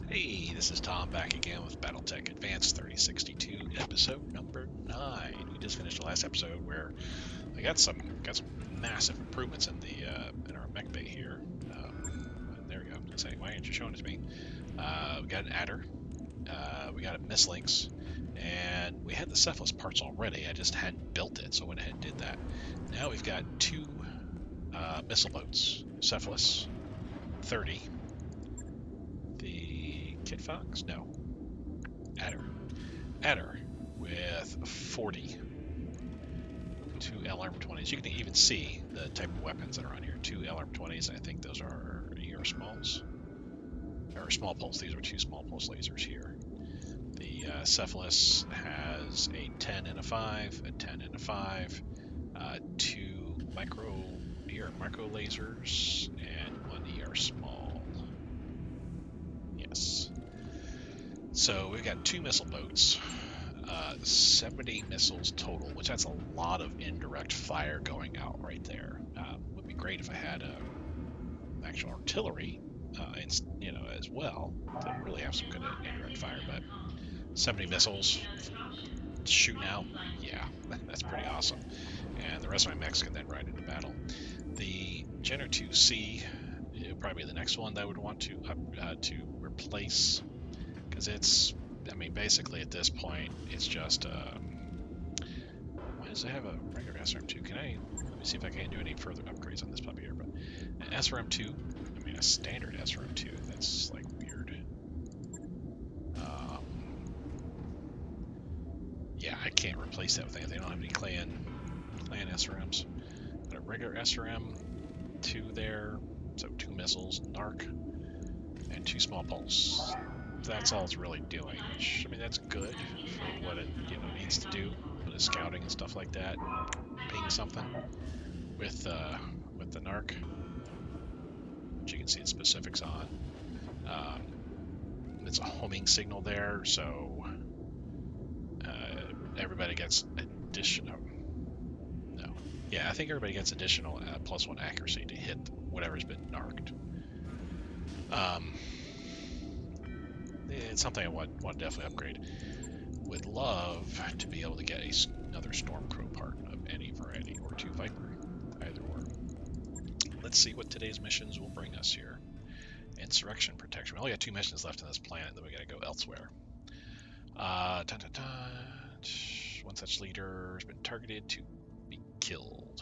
Hey, this is Tom back again with BattleTech Advanced 3062, episode number 9. We just finished the last episode where I got some massive improvements in the in our mech bay here. There we go. I was saying, why aren't you showing it to me? We got an adder, we got a mislinks, and we had the Cephalus parts already. I just hadn't built it, so I went ahead and did that. Now we've got 2 missile boats, Cephalus 30. The Kit Fox? No. Adder with 40. 2 LRM-20s. You can even see the type of weapons that are on here. 2 LRM-20s. I think those are ER smalls. Or small pulse. These are 2 small pulse lasers here. The Cephalus has a 10 and a 5, a 10 and a 5, 2 micro lasers, and 1 ER small. Yes. So we've got 2 missile boats, 70 missiles total, which that's a lot of indirect fire going out right there. Would be great if I had actual artillery, as well to really have some good indirect fire. But 70 missiles shooting out, yeah, that's pretty awesome. And the rest of my mechs can then ride into battle. The Jenner 2C would probably be the next one that I would want to replace, because it's, basically at this point, it's just, why does it have a regular SRM2? Let me see if I can do any further upgrades on this puppy here, but an SRM2, a standard SRM2, that's, like, weird. Yeah, I can't replace that with anything. I don't have any clan SRMs. But a regular SRM2 there, so 2 missiles, NARC, and 2 small pulse. That's all it's really doing, which, that's good for what it needs to do, with the scouting and stuff like that. Ping something with the NARC, which you can see the specifics on. It's a homing signal there, so everybody gets additional. No, yeah, I think everybody gets additional +1 accuracy to hit whatever's been NARCed. It's something I want to definitely upgrade. Would love to be able to get another Stormcrow part of any variety, or 2 Viper, either or. Let's see what today's missions will bring us here. Insurrection protection. We only got 2 missions left on this planet, then we gotta go elsewhere. One such leader has been targeted to be killed.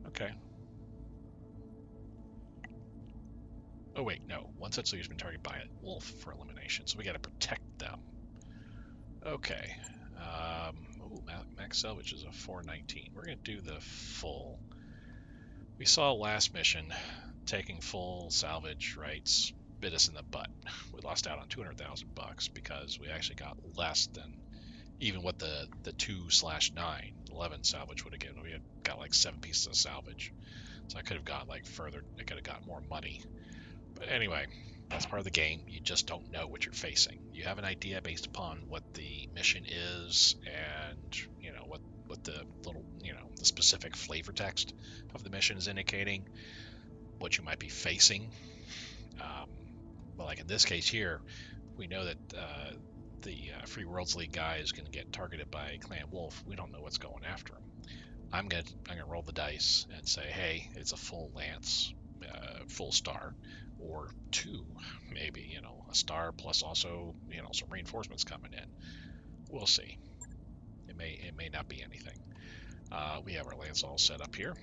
Okay. Oh wait, no. One such leader has been targeted by a wolf for elimination, so we gotta protect them. Okay. Max salvage is a 419. We're gonna do the full. We saw last mission taking full salvage rights bit us in the butt. We lost out on $200,000 because we actually got less than even what the 2/9 11 salvage would have given. We had got like 7 pieces of salvage, so I could have got like further. I could have got more money. But anyway, that's part of the game. You just don't know what you're facing. You have an idea based upon what the mission is, and what the little the specific flavor text of the mission is indicating what you might be facing. Well, like in this case here, we know that the Free Worlds League guy is going to get targeted by Clan Wolf. We don't know what's going after him. I'm gonna roll the dice and say, hey, it's a full lance, full star, or 2, maybe a star plus also some reinforcements coming in. We'll see. It may not be anything. We have our lance all set up here.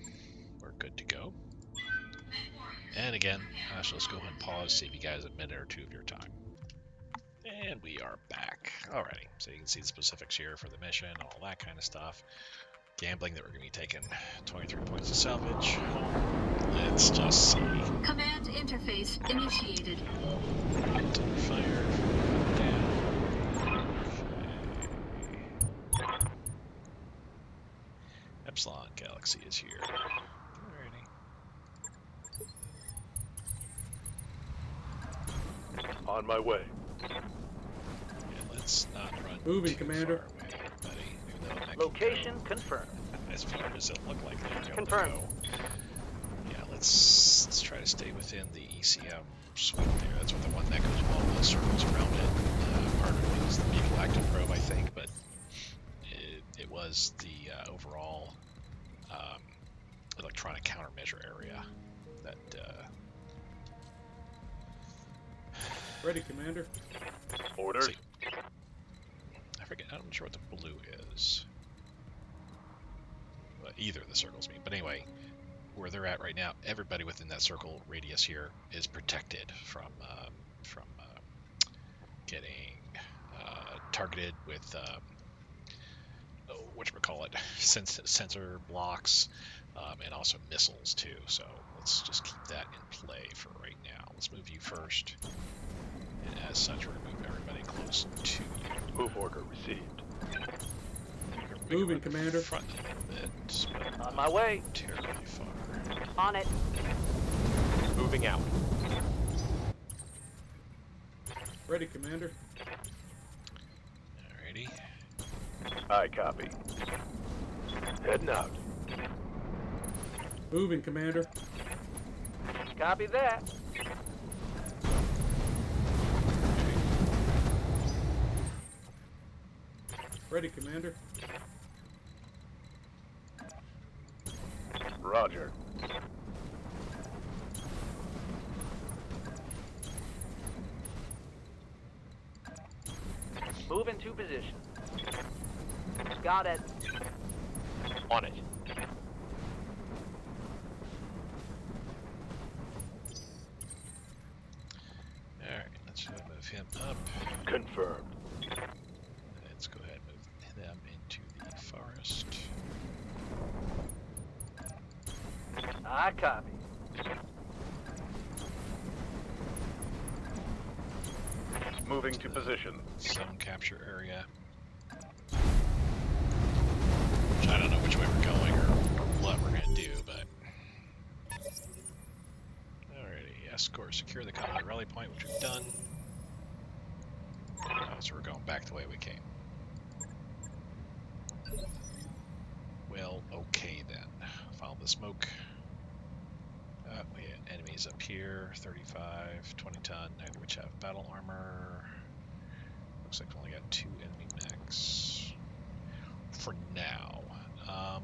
We're good to go. And again, so let's go ahead and pause, save you guys a minute or 2 of your time. And we are back. Alrighty, so you can see the specifics here for the mission, all that kind of stuff. Gambling that we're going to be taking 23 points of salvage. Let's just see. Command interface initiated. Under fire. Down. Okay. Epsilon Galaxy is here. Alrighty. On my way. Let's not run Moving, too Commander. far away, buddy. Location confirmed. As far as it look like they're going Confirmed. to go. Yeah, let's try to stay within the ECM suite there. That's what the one that goes well with. the circles around it. Part of it was the vehicle active probe, I think, but it was the overall electronic countermeasure area that. Ready, Commander. Orders. I forget. I'm not sure what the blue is. Well, either of the circles mean, but anyway, where they're at right now, everybody within that circle radius here is protected from getting targeted with whatchamacallit, sensor blocks, and also missiles too. So let's just keep that in play for right now. Let's move you first, and as such, we're gonna move everybody close to you. Move order received. Moving, Commander. Front a little bit. But On my way. terribly far. On it. Moving out. Ready, Commander. Alrighty. I copy. Heading out. Moving, Commander. Copy that. Ready, Commander. Roger. Move into position. Got it. On it. Alright, let's move him up. Confirmed. Let's go ahead and move them into the forest. I copy. Moving to position. Some capture area. Which I don't know which way we're going or what we're going to do, but... Alrighty, escort, secure the combat rally point, which we've done. So we're going back the way we came. Well, okay then. Follow the smoke. We had enemies up here, 35, 20 ton, neither which have battle armor. Looks like we only got 2 enemy mechs. For now. I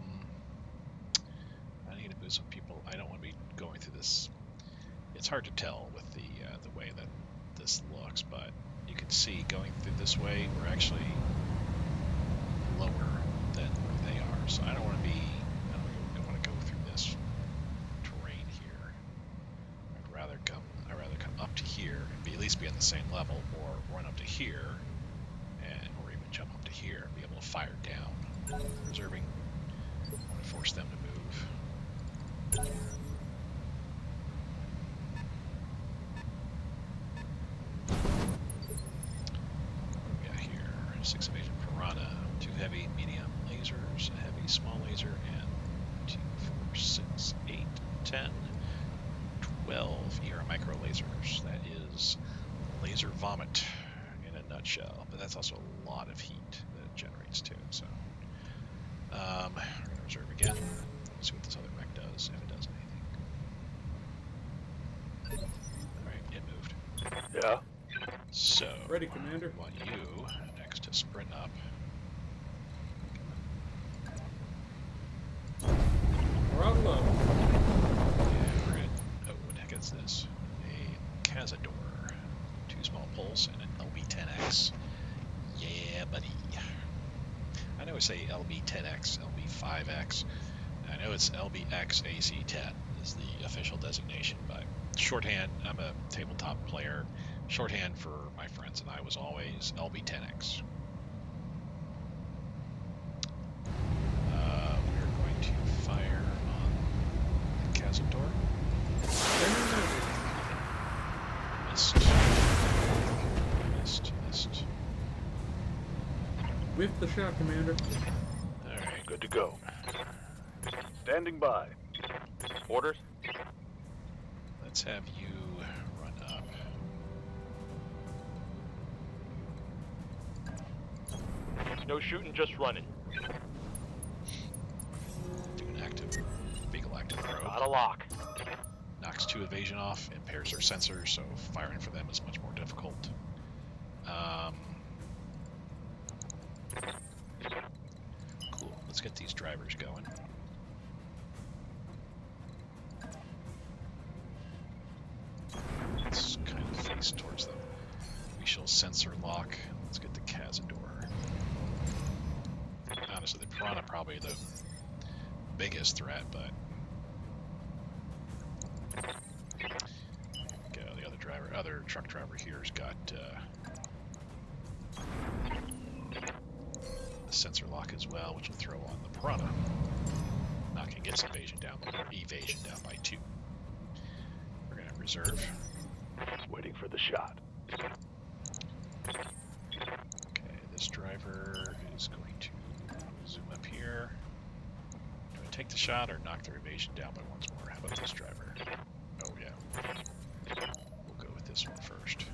need to move some people. I don't want to be going through this. It's hard to tell with the way that this looks, but you can see going through this way, we're actually lower than where they are. So I don't want to be. I don't want to go through this terrain here. I'd rather come up to here and at least be on the same level, or run up to here, or even jump up to here and be able to fire down. Reserving. I want to force them to move. What do we got here? 6 Invasion Piranha, 2 heavy medium lasers, a heavy small laser, and 2, 4, 6, 8, 10, 12 ER micro lasers. That is laser vomit in a nutshell, but that's also a lot of heat that it generates too. So we're gonna reserve again. Let's see what this other mech does, if it does anything. Alright, it moved. Yeah. So Ready, Commander. I want you next to sprint up. Throttle up. Yeah, we're good. Oh, what the heck is this? A Cazador. 2 small pulse and an LB-10X. Yeah, buddy. I know we say LB-10X, LB-5X. I know it's LBX AC-10 is the official designation, but shorthand, I'm a tabletop player. Shorthand for my friends and I was always LB-10X. We're going to fire on the Cazador. Missed. Whiff the shot, Commander. Alright, Good to go. Standing by. Orders. let's have you run up. No shooting, just running. Do an active, vehicle active probe. Got a lock. Knocks 2 evasion off, impairs their sensors, so firing for them is much more difficult. difficult. Cool. Let's get these drivers going. Let's kind of face towards them. We shall sensor lock. Let's get the Cazador. Honestly, the Piranha probably the biggest threat, but go. The other truck driver here's got a sensor lock as well, which will throw on the Piranha. Not gonna get evasion down by 2. We're gonna reserve. Waiting for the shot. Okay, this driver is going to zoom up here. Do I take the shot or knock their evasion down by once more? How about this driver? Oh yeah. We'll go with this one first.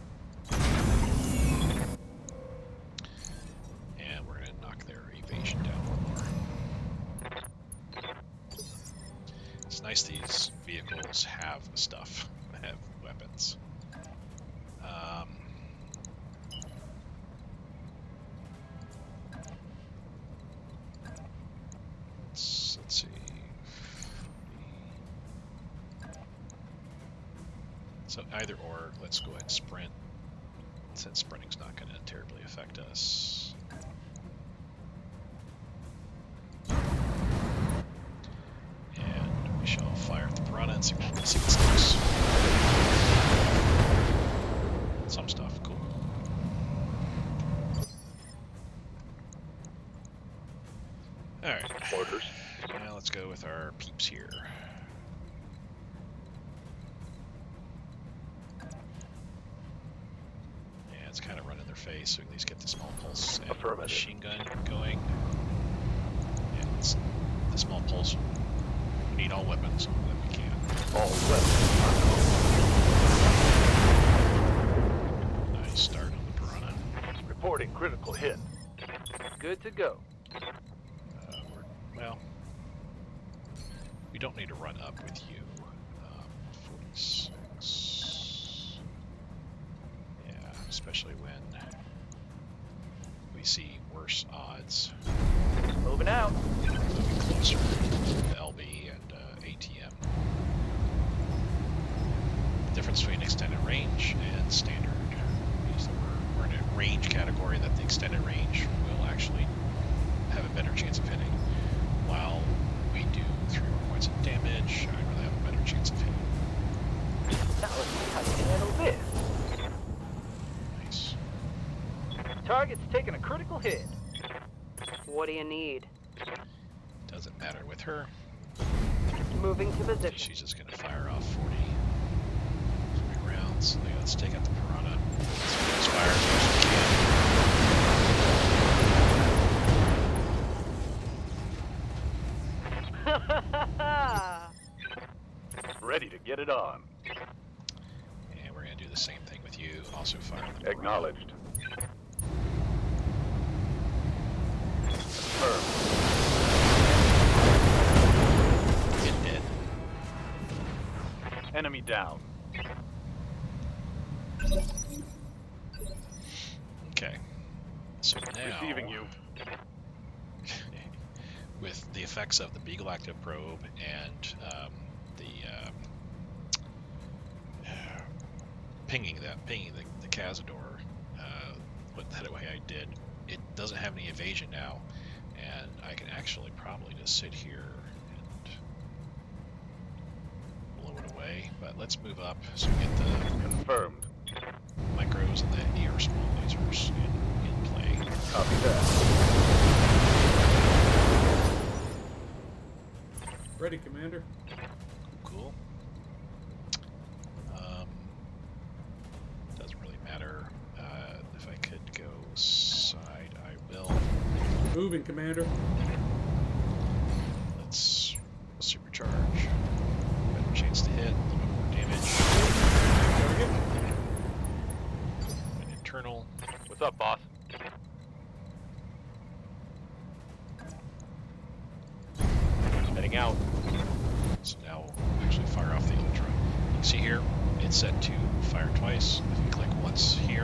And we're going to knock their evasion down one more. It's nice these vehicles have stuff, have weapons. Let's see. So either or, let's go ahead and sprint, since sprinting's not going to terribly affect us. And we shall fire at the Piranha and see what sticks. Some stuff, cool. Alright. Orders. Now let's go with our peeps here. Yeah, it's kind of running their face, so at least get the small pulse and machine gun going. Yeah, it's the small pulse. We need all weapons that we can. All weapons. Nice start on the Piranha. Reporting critical hit. Good to go. Well, we don't need to run up with you. 46. Yeah, especially when we see worse odds. Moving out. Moving closer to LB and ATM. The difference between extended range and standard is that we're in a range category that the extended range will actually have a better chance of hitting. While we do 3 more points of damage, I really have a better chance of hitting. Now let's see how you can handle this. Nice. Target's taking a critical hit. What do you need? Doesn't matter with her. Moving to position. She's just going to fire off 40 rounds. So let's take out the Piranha. Let's fire as much as we can. Ready to get it on. And we're going to do the same thing with you. Also fire the Piranha. Acknowledged. Confirmed. Get dead. Enemy down. Okay. So now, Receiving you. with the effects of the Beagle Active Probe and pinging the Cazador, what that way I did, it doesn't have any evasion now, and I can actually probably just sit here and blow it away. But let's move up so we get the Confirmed. micros and the near small lasers in play. Copy that. Ready, Commander. Cool. Doesn't really matter. If I could go side, I will. Moving, Commander. Let's supercharge. Better chance to hit. A little bit more damage. Target. An internal. What's up, boss? Heading out. So now we'll actually fire off the Ultra. You can see here, it's set to fire twice. If you click once here,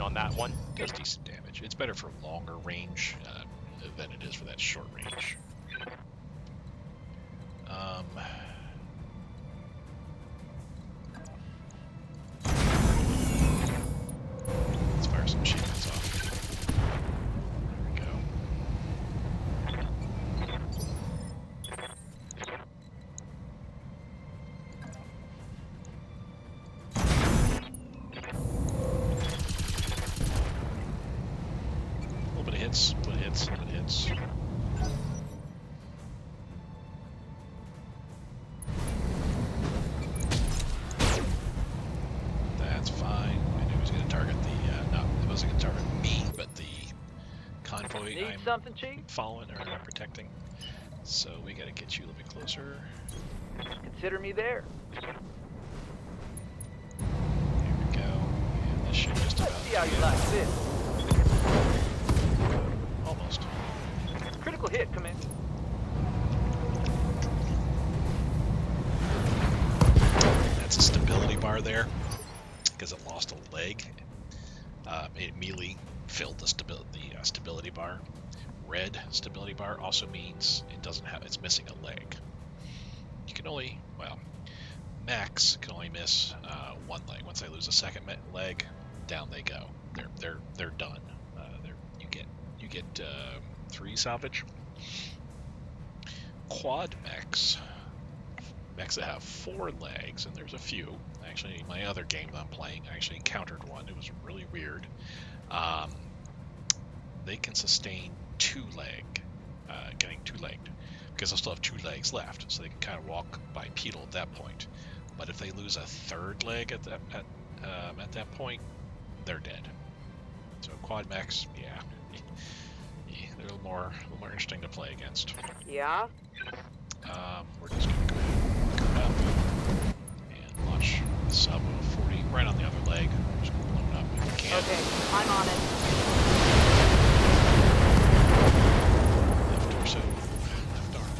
precision on that one. Does decent damage. It's better for longer range than it is for that short range. Let's fire some machine guns off. There we go. A little bit of hits, a little bit of hits, a little bit of hits. That's fine. I knew he was going to target the, no, it wasn't going to target me, but the convoy Need I'm something, Chief? following or protecting. So we got to get you a little bit closer. Consider me there. Here we go. And this should just about Let's see how you get- like this. Almost. Critical hit, Commander. That's a stability bar there because it lost a leg. It immediately filled the stability bar. Red stability bar also means it doesn't have, it's missing a leg. You can only, well, mechs can only miss one leg. Once they lose a second leg, down they go. They're done. You get 3 salvage. Quad mechs that have 4 legs, and there's a few. Actually, my other game that I'm playing, I actually encountered one. It was really weird. They can sustain 2-leg, getting 2-legged, because they'll still have 2 legs left, so they can kind of walk bipedal at that point. But if they lose a 3rd leg at that point, they're dead. So quad mechs, yeah, they're a little more interesting to play against. Yeah? We're just gonna go up and launch the sub with a 40 right on the other leg. We're just gonna blow it up if we can. Okay, I'm on it. Left torso, left arm.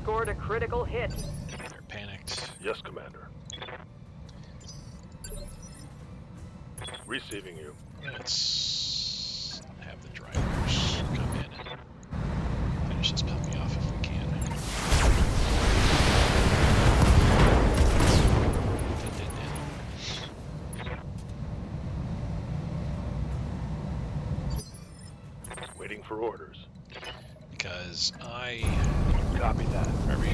Scored a critical hit. They're panicked. Yes, Commander. Receiving you. Let's have the drivers come in and finish this puppy off if we can. Waiting for orders. Because Copy that. for every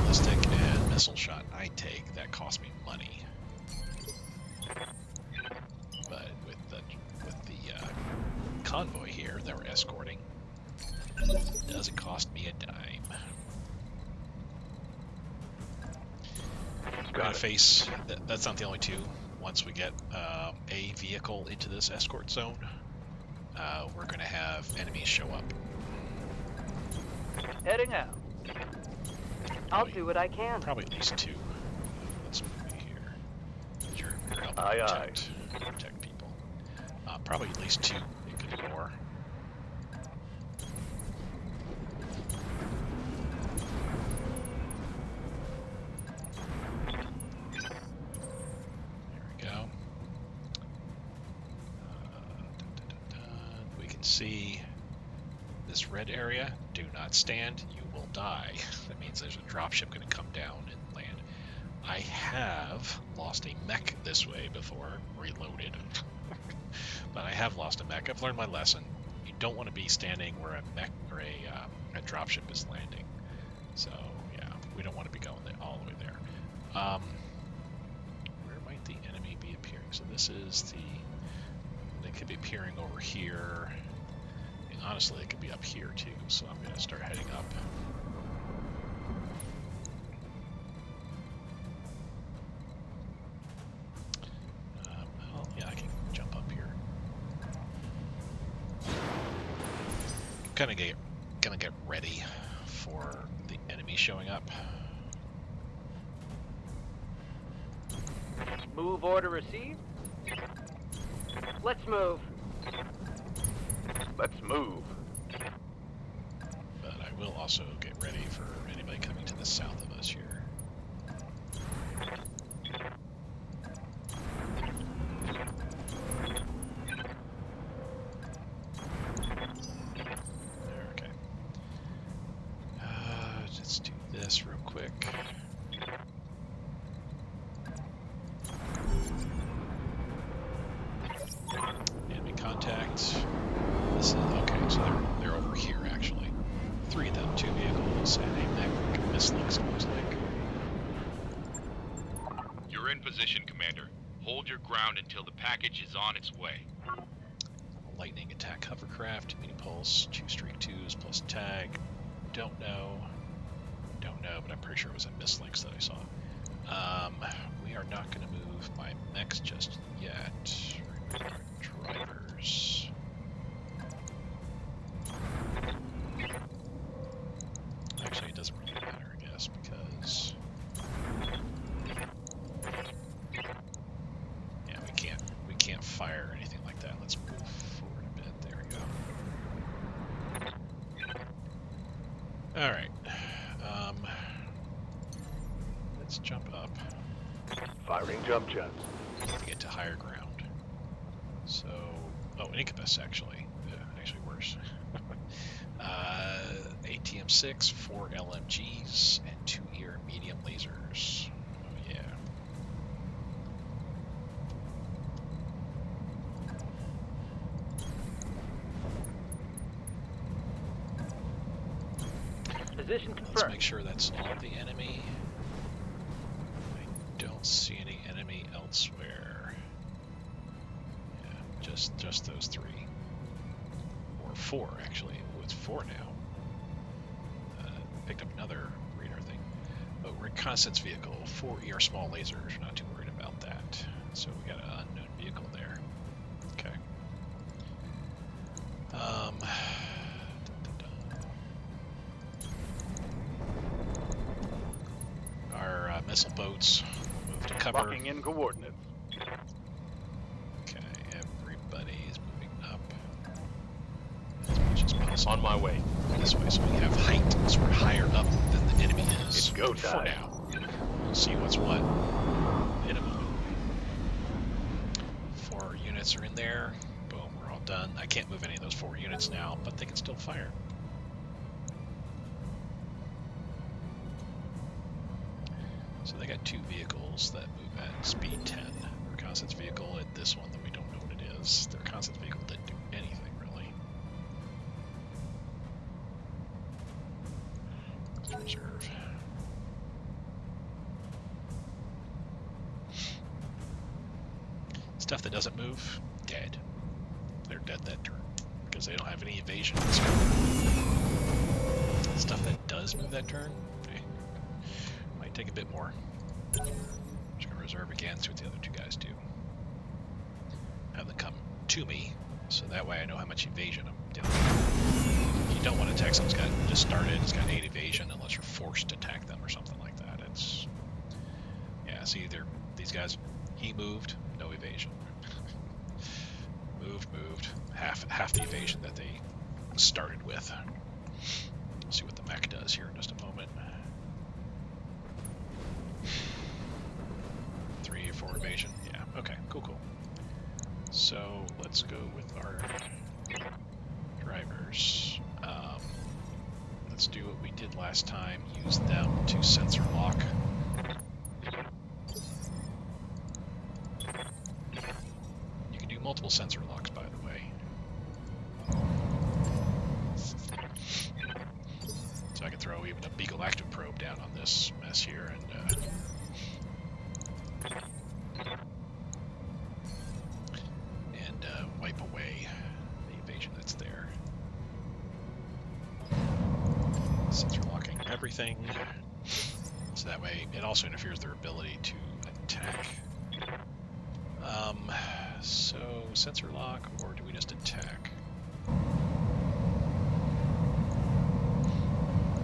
ballistic and missile shot I take, that costs me money. But with the convoy here that we're escorting, it doesn't cost me a dime. We're gonna face. That's not the only 2. Once we get a vehicle into this escort zone, we're gonna have enemies show up. Heading out. I'll do what I can. Probably at least 2. Let's move you here. You're helping Aye, aye. protect people. Probably at least 2. It could be more. There we go. We can see this red area. Do not stand. You will die. That means there's a dropship going to come down and land. I have lost a mech this way before, reloaded. But I have lost a mech. I've learned my lesson. You don't want to be standing where a mech or a dropship is landing. So yeah, we don't want to be going all the way there. Where might the enemy be appearing? So this is they could be appearing over here. And honestly, it could be up here too. So I'm going to start heading up. Well, yeah, I can jump up here. Gonna get ready for the enemy showing up. Move order received. Let's move. Let's move. But I will also get ready for anybody coming to the south of us here. this real quick. Enemy contact. This is okay, so they're over here actually. 3 of them, 2 vehicles, and a Maverick Mislix, it looks like. You're in position, Commander. Hold your ground until the package is on its way. Lightning attack hovercraft, mini pulse, 2 streak 2s plus tag. Don't know, but I'm pretty sure it was a Mislinks that I saw. We are not going to move my mechs just yet. We're going to move our drivers. Actually, it doesn't really matter, I guess, because yeah, we can't fire or anything like that. Let's move forward a bit. There we go. All right. Let's jump up Firing jump jets. to get to higher ground. So, oh, an incubus actually worse. ATM-6, 4 LMGs, and 2 ear medium lasers. Oh yeah. Position Let's confirmed. make sure that's all the enemy. I don't see any enemy elsewhere. Yeah, just those 3. Or 4 actually. Oh, it's 4 now. Picked up another radar thing. Oh, reconnaissance vehicle, 4 ER small lasers. We're not too worried about that. So we got an unknown vehicle there. Okay. Our missile boats move to cover. Locking in coordinates. Okay, everybody's moving up as much as possible. On my way. This way, so we have height, so we're higher up than the enemy is. It's go for time. now. We'll see what's what in a moment. 4 units are in there. Boom, we're all done. I can't move any of those 4 units now, but they can still fire. So they got 2 vehicles that move at speed 10. Reconnaissance vehicle and this one that we don't know what it is. The reconnaissance vehicle didn't do anything really. Let's reserve. Stuff that doesn't move, dead. They're dead that turn because they don't have any evasion. Stuff that does move that turn, might take a bit more. I'm just gonna reserve again, see what the other 2 guys do. Have them come to me, so that way I know how much evasion I'm dealing with. You don't want to attack someone's got just started, it's got 8 evasion unless you're forced to attack them or something like that. It's yeah, see these guys, he moved, no evasion. moved, half the evasion that they started with. We'll see what the mech does here in just a moment. 3 or 4 evasion, yeah, okay, cool. So let's go with our drivers. Let's do what we did last time, use them to sensor lock. You can do multiple sensor locks, by the way. So I can throw even a Beagle active probe down on this mess here and wipe away the evasion that's there. Sensor locking everything, so that way it also interferes their ability to attack. So sensor lock, or do we just attack?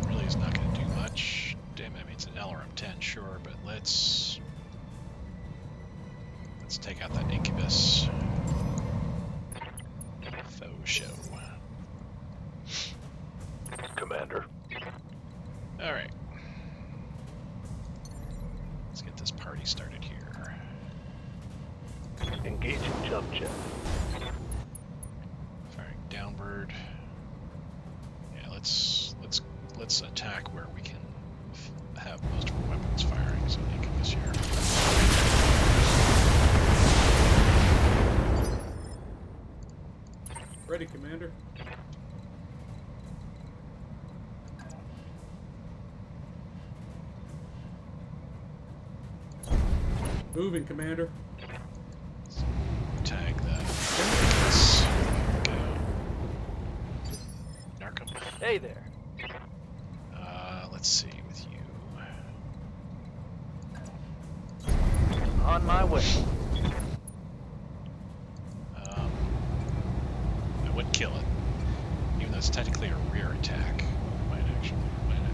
Really is not going to do much. Damn, I mean it's an LRM-10, sure, but let's take out that incubus. Faux show. Commander. All right. Let's get this party started here. Engaging jump jet. Firing downward. Yeah, let's attack where we can have most of our weapons firing, so they can this year. Ready, Commander. Moving, Commander. Tag that. Let's go. Narcum. Hey there. Let's see with you. On my way. I wouldn't kill it, even though it's technically a rear attack. Might actually,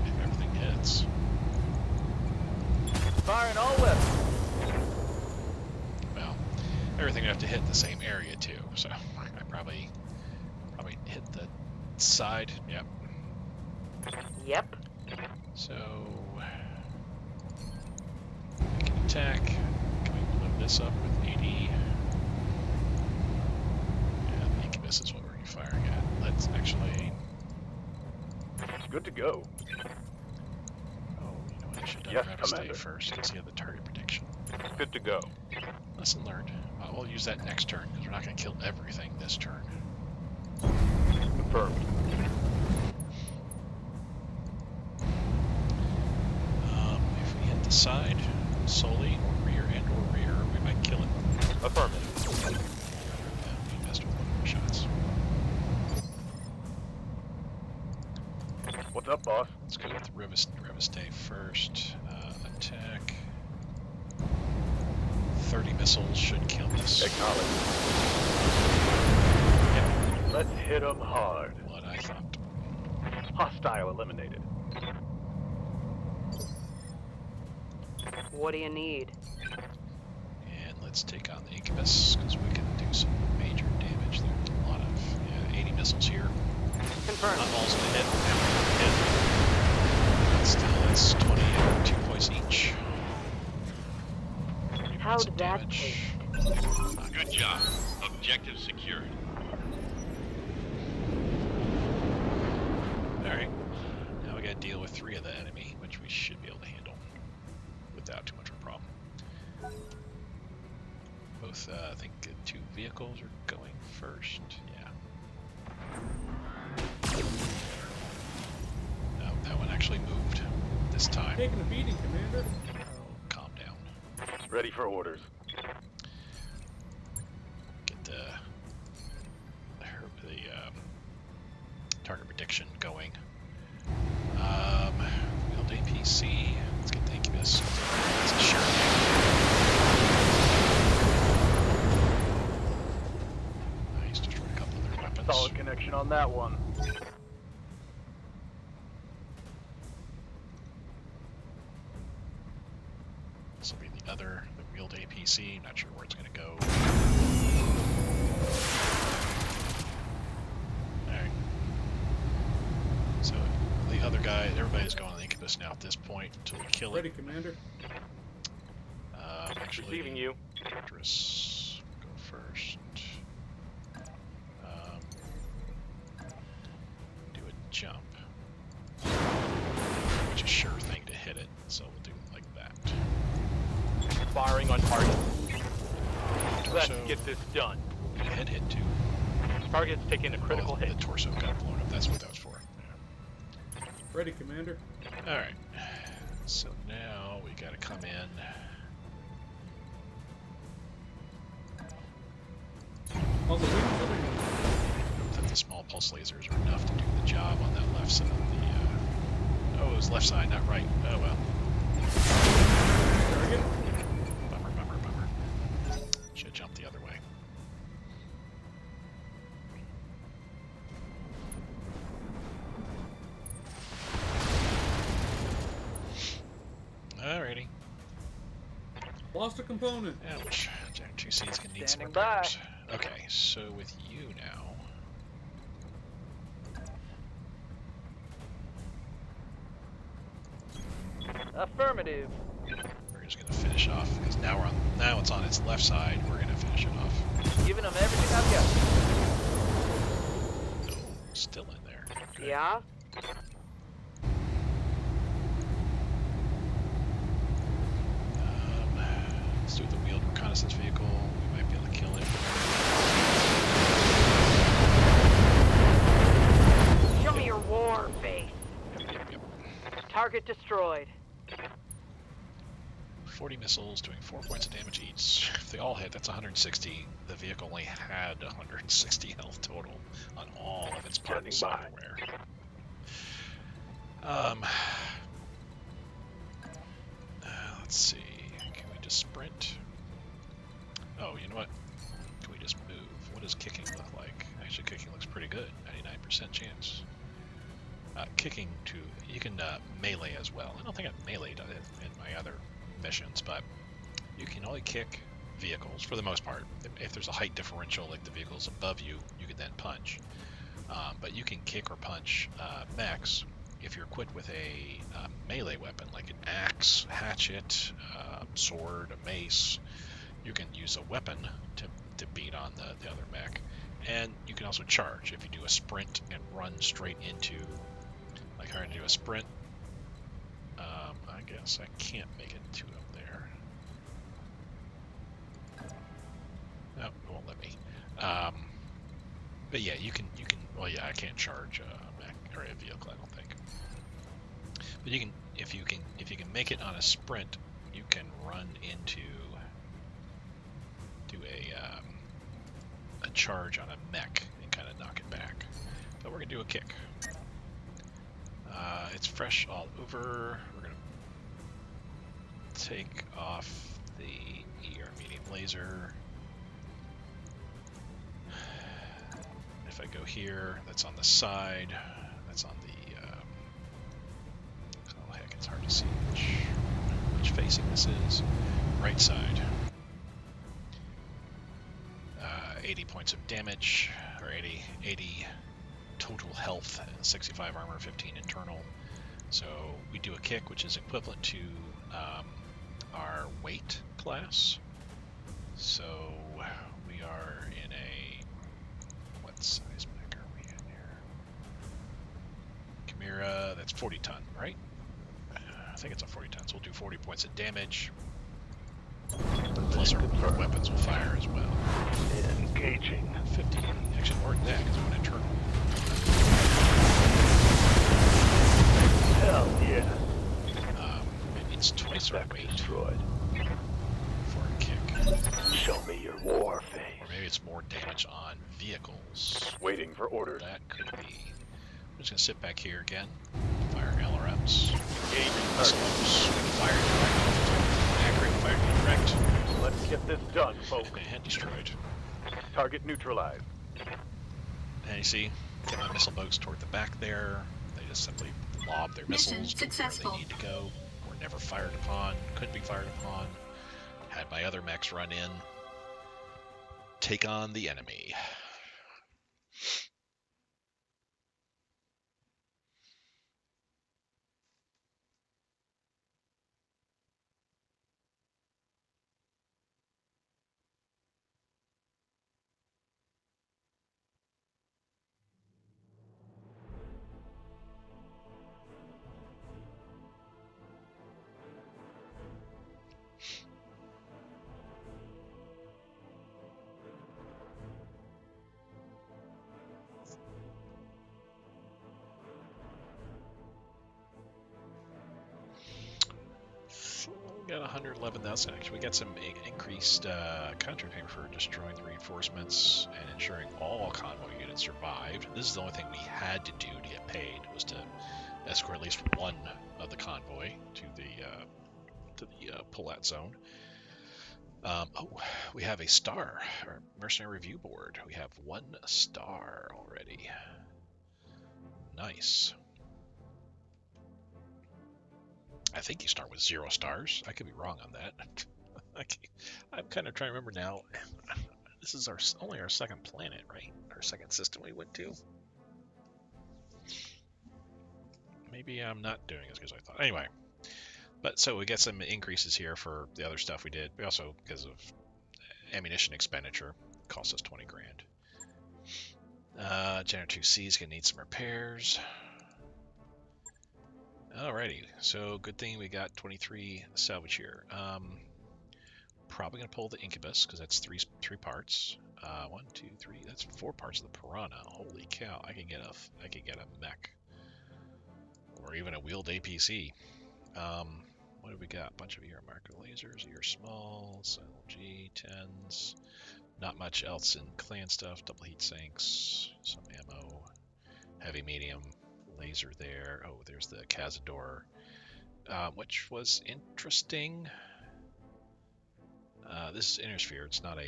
if everything hits. Firing all weapons. Well, everything would have to hit the same area too, so I probably hit the side. Yep. Yep. So we can attack. Can we load this up with AD? Yeah, the incubus is what we're firing at. Let's actually. Good to go. Oh, you know what? I should have Yes, done Revistay Commander. first because you have the target prediction. Good to go. Lesson learned. We'll use that next turn because we're not going to kill everything this turn. Confirmed. If we hit the side solely, or rear, we might kill it. Affirmative. Yeah, we messed with one of our shots. What's up, boss? Let's go with Revistay first. Attack. 30 missiles should kill this. Acknowledge. Yep, Let's hit 'em hard. what I thought. Hostile eliminated. What do you need? And let's take on the incubus because we can do some major damage there. A lot of 80 missiles here. Confirmed. Not all's gonna hit. But still, that's 22 points each. How'd Some that damage. taste? Good job. Objective secured. Alright. Now we gotta deal with 3 of the enemy, which we should be able to handle without too much of a problem. Both, I think 2 vehicles are going first. Yeah. No, that one actually moved this time. Taking a beating, Commander. Calm down. Ready for orders. Get the target prediction going. Build APC. Let's get the incubus. That's a sure thing. Nice, destroyed a couple of their weapons. Solid connection on that one. This will be the wheeled APC. Not sure where it's going to go. Alright. So the other guy, everybody's going on the incubus now at this point until we kill Ready, it. Commander. Actually, Receiving you. Fortress, go first. Do a jump. Which is a sure thing to hit it, so we'll do it like that. Firing on target. Let's Torso. get this done. Head hit too. Target's taking a critical Oh, hit. the torso got blown up. That's what that was for. Ready, Commander. All right. So now we got to come in. All the wings are Hope that the small pulse lasers are enough to do the job on that left side of the. Oh, it was left side, not right. Oh well. target. Bummer. Should jump the other way. Alrighty. Lost a component. Ouch. Jack 2C's gonna need Standing some by. repairs. Okay, so with you now. Affirmative. We're just gonna finish off because now it's on its left side. We're gonna finish it off. Giving them everything I've got. No, still in there. Good. Yeah? Let's do the wheeled reconnaissance vehicle. We might be able to kill it. Show me your war face. Yep. Target destroyed. 40 missiles doing 4 points of damage each. If they all hit, that's 160. The vehicle only had 160 health total on all of its parts Standing by. everywhere. Let's see. Can we just sprint? Oh, you know what? Can we just move? What does kicking look like? Actually, kicking looks pretty good. 99% chance. Kicking to... You can melee as well. I don't think I've meleeed it in my other missions, but you can only kick vehicles for the most part. If there's a height differential, like the vehicle's above you, you can then punch. But you can kick or punch mechs if you're equipped with a melee weapon, like an axe, hatchet, sword, a mace. You can use a weapon to beat on the other mech. And you can also charge if you do a sprint and run straight into, like I'm going to do a sprint. I guess I can't make it to up there. No, it won't let me. But yeah, you can. Well, yeah, I can't charge a mech or a vehicle, I don't think. But you can, if you can make it on a sprint, you can run into, do a charge on a mech and kind of knock it back. But we're gonna do a kick. It's fresh all over. We're gonna take off the ER medium laser. If I go here, that's on the side. That's on the. Oh heck, it's hard to see which facing this is. Right side. 80 points of damage, or 80 total health, 65 armor, 15 internal. So we do a kick, which is equivalent to our weight class. So we are in a, what size mech are we in here? Chimera, that's 40 ton, right? I think it's a 40 ton, so we'll do 40 points of damage. Plus our weapons will fire as well. Engaging. 50, actually more than that, because one internal. Hell yeah. It's twice our weight Destroyed. for a kick. Show me your war Or face. maybe it's more damage on vehicles. Waiting for orders. That could be. I'm just going to sit back here again. Fire LRMs. Engaging Missiles. Fire direct. Accurate. Fire direct. Let's get this done, folks. And destroyed. Target neutralized. And you see, get my missile boats toward the back there. They just simply lob their Mission missiles to where successful. they need to go. Were never fired upon. Couldn't be fired upon. Had my other mechs run in. Take on the enemy. We got 111,000 action. We got some increased contract payment for destroying the reinforcements and ensuring all convoy units survived. This is the only thing we had to do to get paid, was to escort at least one of the convoy to the pull-out zone. Oh, we have a star, our mercenary review board. We have 1 star already. Nice. I think you start with 0 stars. I could be wrong on that. I'm kind of trying to remember now. This is only our second planet, right? Our second system we went to. Maybe I'm not doing as good as I thought. Anyway, but so we get some increases here for the other stuff we did. We also, because of ammunition expenditure, cost us 20 grand. Generator 2C is gonna need some repairs. Alrighty, so good thing we got 23 salvage here. probably going to pull the Incubus because that's three parts. 1, 2, 3. That's 4 parts of the Piranha. Holy cow! I can get a mech, or even a wheeled APC. What do we got? A bunch of ER marker lasers, ER smalls, LG 10s. Not much else in clan stuff. Double heat sinks, some ammo, heavy medium laser there. Oh, there's the Cazador, which was interesting. This is Intersphere. It's not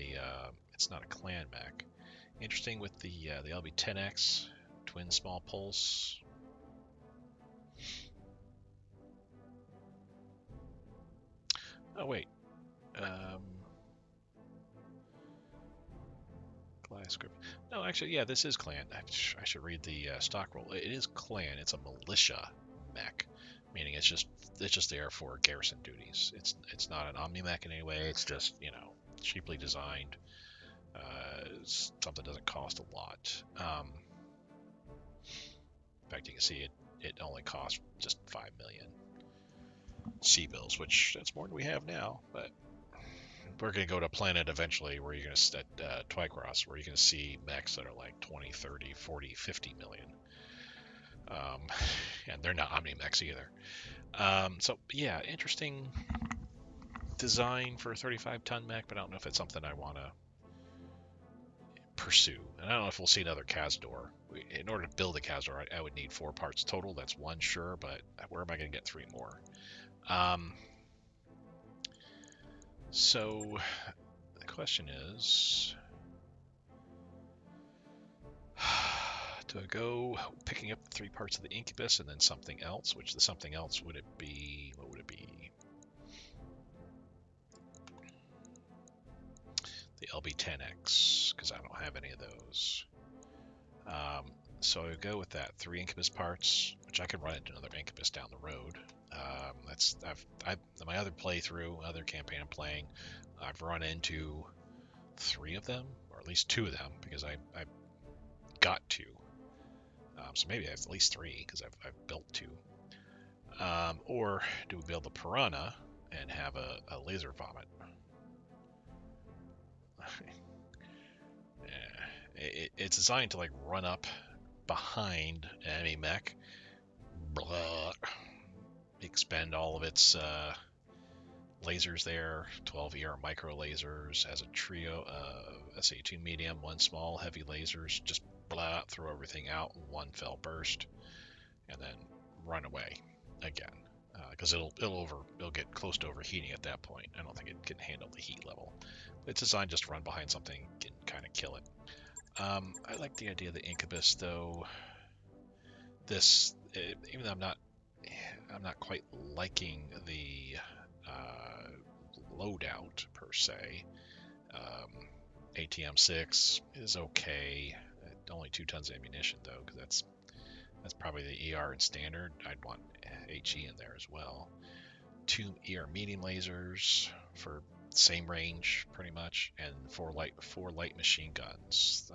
a clan mech. Interesting with the LB10X twin small pulse. Oh wait, glass grip. No, actually, yeah, this is clan. I should read the stock roll. It is clan. It's a militia mech, meaning it's just there for garrison duties. It's not an omni mech in any way. It's just cheaply designed. Something doesn't cost a lot. In fact, you can see it only costs just 5 million C-bills, which that's more than we have now. But we're going to go to a planet eventually where you're going to at Twycross, where you're going to see mechs that are like 20, 30, 40, 50 million. And they're not omni mechs either. So yeah, interesting design for a 35-ton mech, but I don't know if it's something I want to pursue. And I don't know if we'll see another Cazador. In order to build a Cazador, I would need 4 parts total. That's one, sure, but where am I going to get 3 more? So the question is, do I go picking up the 3 parts of the Incubus and then something else? Which the something else would it be? What would it be? The LB10X, because I don't have any of those. So I go with that 3 Incubus parts, which I can run into another Incubus down the road. I've my other playthrough, other campaign I'm playing, I've run into 3 of them, or at least 2 of them, because I got 2. So maybe I have at least 3 because I've built 2. Or do we build the Piranha and have a laser vomit? It's designed to like run up behind an enemy mech, blah, expend all of its lasers there, 12 ER micro lasers, has a trio of SA2 medium, 1 small, heavy lasers, just blah, throw everything out in 1 fell burst, and then run away again. Because it'll get close to overheating at that point. I don't think it can handle the heat level. It's designed just to run behind something and kind of kill it. I like the idea of the Incubus, though. Even though I'm not quite liking the loadout per se. ATM-6 is okay. Only 2 tons of ammunition though, because that's probably the ER in standard. I'd want HE in there as well. 2 ER medium lasers for same range pretty much, and 4 light machine guns.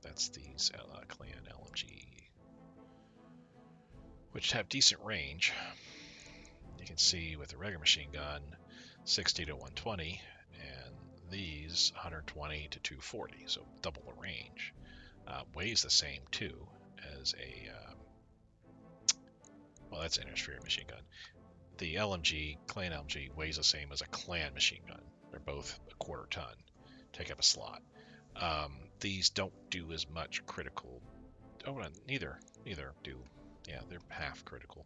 That's these clan LMG, which have decent range. You can see with the regular machine gun 60 to 120, and these 120 to 240, so double the range. Weighs the same too as a well, that's an Intersphere machine gun. The LMG, clan LMG, weighs the same as a clan machine gun. They're both a quarter ton, take up a slot. These don't do as much critical. Oh, no, neither do. Yeah, they're half critical.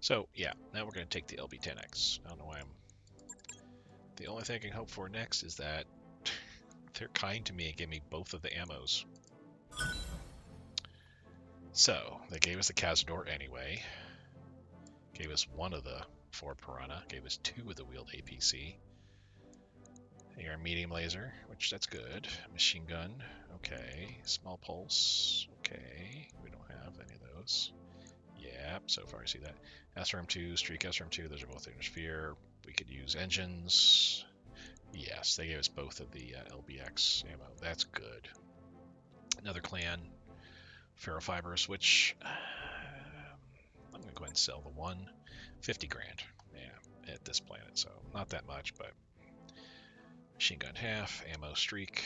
So yeah, now we're going to take the LB10X. I don't know why the only thing I can hope for next is that they're kind to me and give me both of the ammos. So they gave us the Cazador anyway. Gave us 1 of the 4 Piranha. Gave us 2 of the wheeled APC. Here, medium laser, which that's good. Machine gun, okay. Small pulse, okay. We don't have any of those. Yeah, so far I see that. SRM2, Streak SRM2, those are both Intersphere. We could use engines. Yes, they gave us both of the LBX ammo. That's good. Another clan, ferrofibrous, which I'm going to go ahead and sell the one. 50 grand. Yeah, at this planet, so not that much, but machine gun half, ammo streak.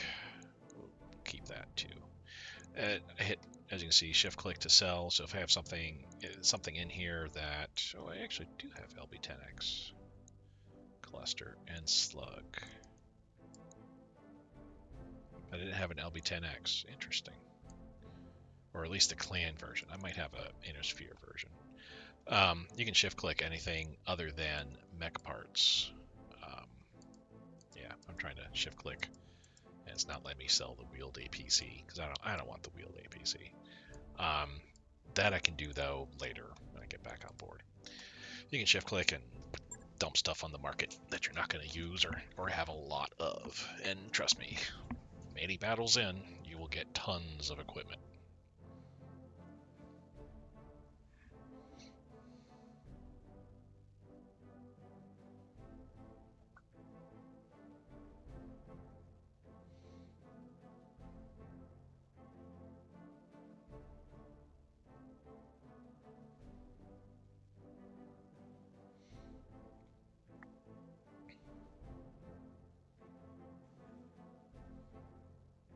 We'll keep that too. I hit, as you can see, shift click to sell. So if I have something in here that, oh, I actually do have LB10X, cluster and slug. I didn't have an LB10X. Interesting. Or at least the clan version. I might have a Innosphere version. You can shift click anything other than mech parts. Yeah, I'm trying to shift click, and it's not letting me sell the wheeled APC because I don't want the wheeled APC. That I can do though later when I get back on board. You can shift click and dump stuff on the market that you're not going to use or have a lot of. And trust me, many battles in, you will get tons of equipment.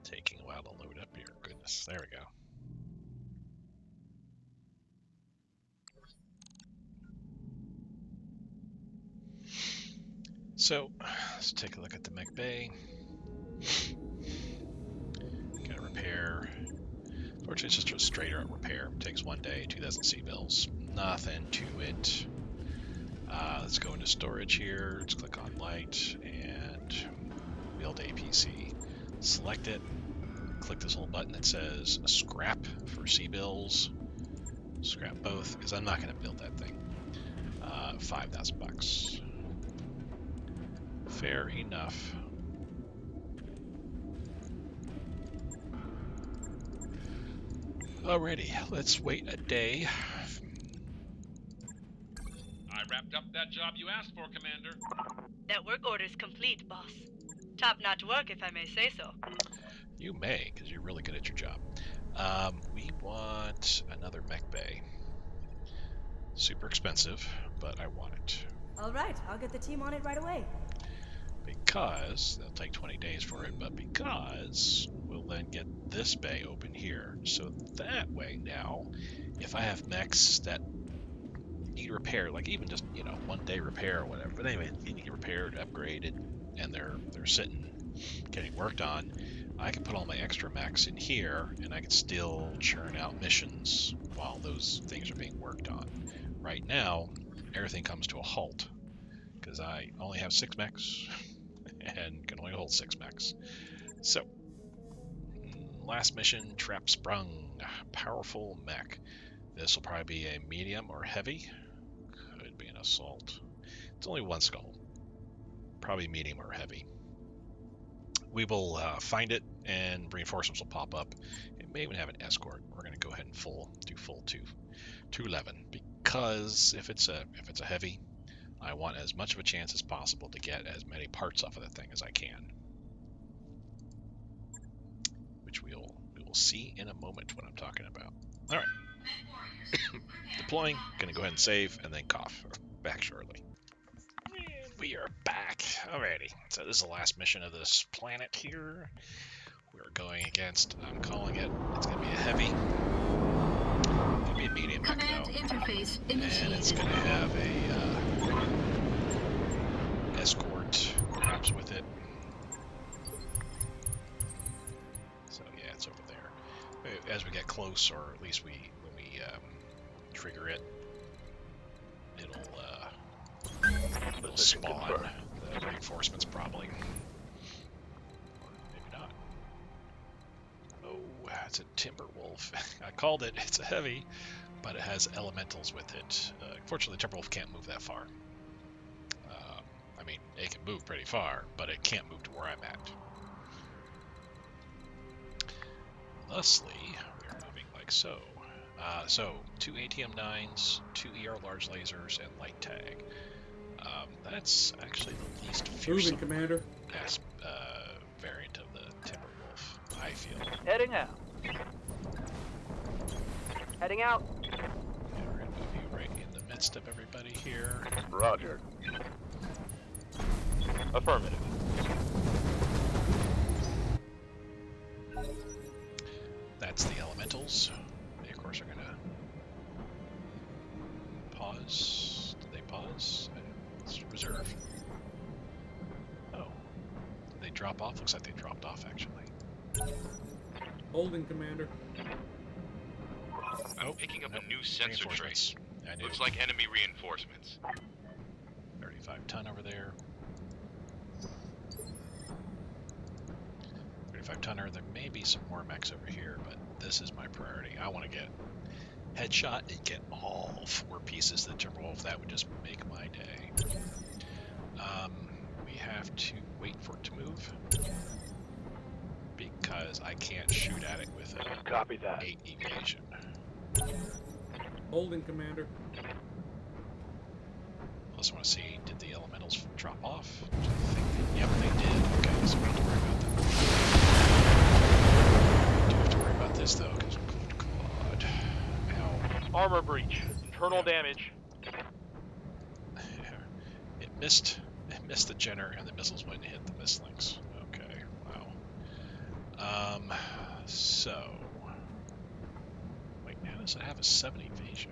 Taking a while to load up here. Goodness, there we go. So, let's take a look at the mech bay. Gotta repair. Fortunately, it's just a straight out repair. It takes 1 day, 2,000 C-bills. Nothing to it. Let's go into storage here. Let's click on light and build APC. Select it. Click this little button that says scrap for C-bills. Scrap both, because I'm not going to build that thing. 5,000 bucks. Fair enough. Alrighty, let's wait a day. I wrapped up that job you asked for, Commander. That work order's complete, boss. Top-notch work, if I may say so. You may, because you're really good at your job. We want another mech bay. Super expensive, but I want it. All right, I'll get the team on it right away. Because, it'll take 20 days for it, but because we'll then get this bay open here. So that way now, if I have mechs that need repair, like even just, 1 day repair or whatever, but anyway, you need repaired, upgraded, and they're sitting, getting worked on, I can put all my extra mechs in here, and I can still churn out missions while those things are being worked on. Right now, everything comes to a halt, because I only have 6 mechs, and can only hold 6 mechs. So, last mission, Trap Sprung, powerful mech. This will probably be a medium or heavy. Could be an assault. It's only 1 skull. Probably medium or heavy. We will find it, and reinforcements will pop up. It may even have an escort. We're going to go ahead and do full 211, because if it's a heavy, I want as much of a chance as possible to get as many parts off of the thing as I can, which we will see in a moment what I'm talking about. All right, deploying. Going to go ahead and save, and then cough. Back shortly. And we are back. Alrighty, so this is the last mission of this planet here. We're going against, I'm calling it, it's going to be a heavy. It's going to be a medium mech, Command though. interface And it's initiated. going to have a escort perhaps with it. So yeah, it's over there. As we get close, or at least when we trigger it, it'll spawn the reinforcements probably. Or maybe not. Oh, it's a Timberwolf. I called it. It's a heavy, but it has elementals with it. Unfortunately, Timberwolf can't move that far. I mean, it can move pretty far, but it can't move to where I'm at. Thusly, we are moving like so. So, 2 ATM-9s, 2 ER large lasers, and light tag. That's actually the least fearsome Moving, Commander. variant of the Timberwolf, I feel. Heading out. Heading out. Yeah, we're going to move you right in midst of everybody here. Roger. Affirmative. That's the elementals. They, of course, are gonna pause. Did they pause? Let's reserve. Oh. Did they drop off? Looks like they dropped off, actually. Holding, Commander. I'm picking up a new sensor trace. Reinforcements. I knew. Looks like enemy reinforcements. 35-ton over there. 35-tonner. There may be some more mechs over here, but this is my priority. I want to get headshot and get all 4 pieces of the Timberwolf. That would just make my day. We have to wait for it to move because I can't shoot at it with a Copy that. 8 evasion. Holding, Commander. Also want to see, did the elementals drop off? I think yep, they did. Okay, so we don't have to worry about them. We do have to worry about this though, because good God. Ow. Armor breach. Internal damage. It missed the Jenner and the missiles went and hit the mislinks. Okay, wow. So wait, how does it have a 7 evasion?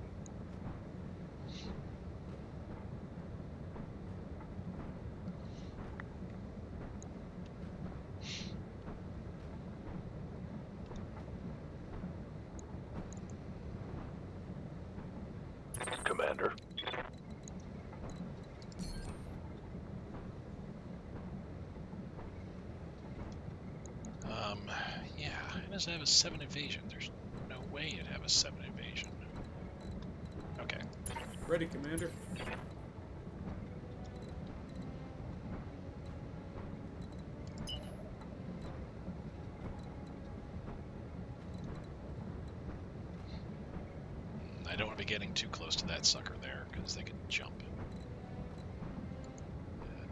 Commander. Yeah, it does have a 7 evasion. There's no way it'd have a 7 evasion. Okay. Ready, Commander. I don't want to be getting too close to that sucker there, because they can jump.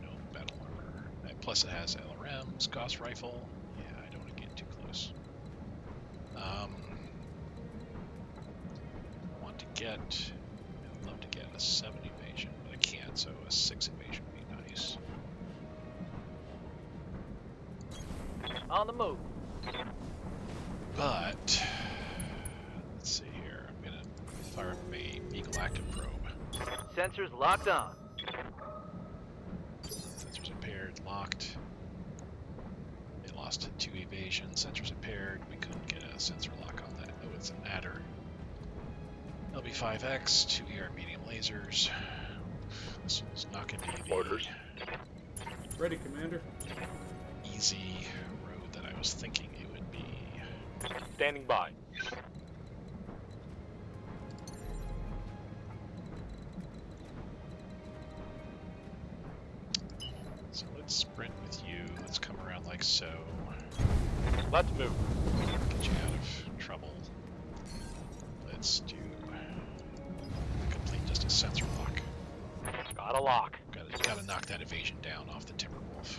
No battle armor. Plus it has LRMs, Gauss rifle. Yeah, I don't want to get too close. Want to get... I'd love to get a 7 evasion, but I can't, so a 6 evasion would be nice. On the move. But... let's see here. I'm going to fire up my Eagle Active probe. Sensors locked on. Sensors impaired, locked. They lost 2 evasion. Sensors impaired. We couldn't get a sensor lock on that. Oh, it's an adder. LB5X, 2 ER medium lasers. This is not going to be the Orders. Ready, Commander. easy road that I was thinking it would be. Standing by. So let's sprint with you. Let's come around like so. Let's move. Get you out of trouble. Let's do complete just a sensor lock. Got a lock. Gotta knock that evasion down off the Timberwolf.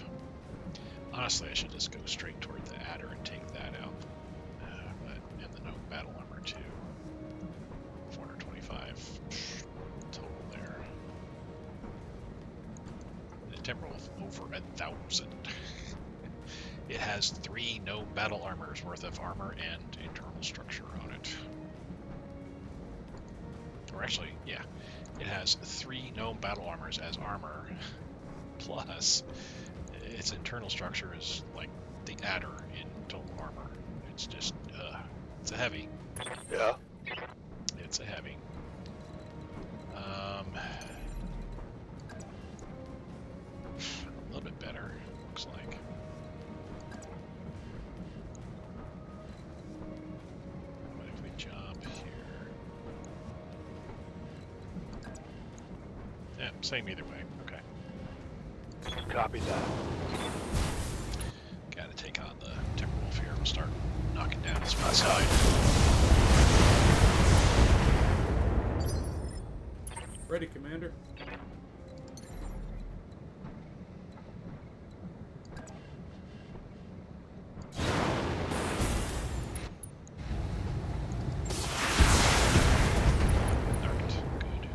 Honestly, I should just go straight toward the adder and take that out. And the no battle armor too. 425 total there. The Timberwolf over 1,000. It has 3 no battle armors worth of armor and internal structure on it. Or actually, yeah, it has 3 no battle armors as armor, plus its internal structure is like the adder in total armor. It's just, it's a heavy. Yeah. It's a heavy. A little bit better, looks like. What if we jump here? Yeah, same either way. Okay. Copy that. Gotta take on the Timberwolf here. We'll start knocking down his front side. Ready, Commander. Narked. Good.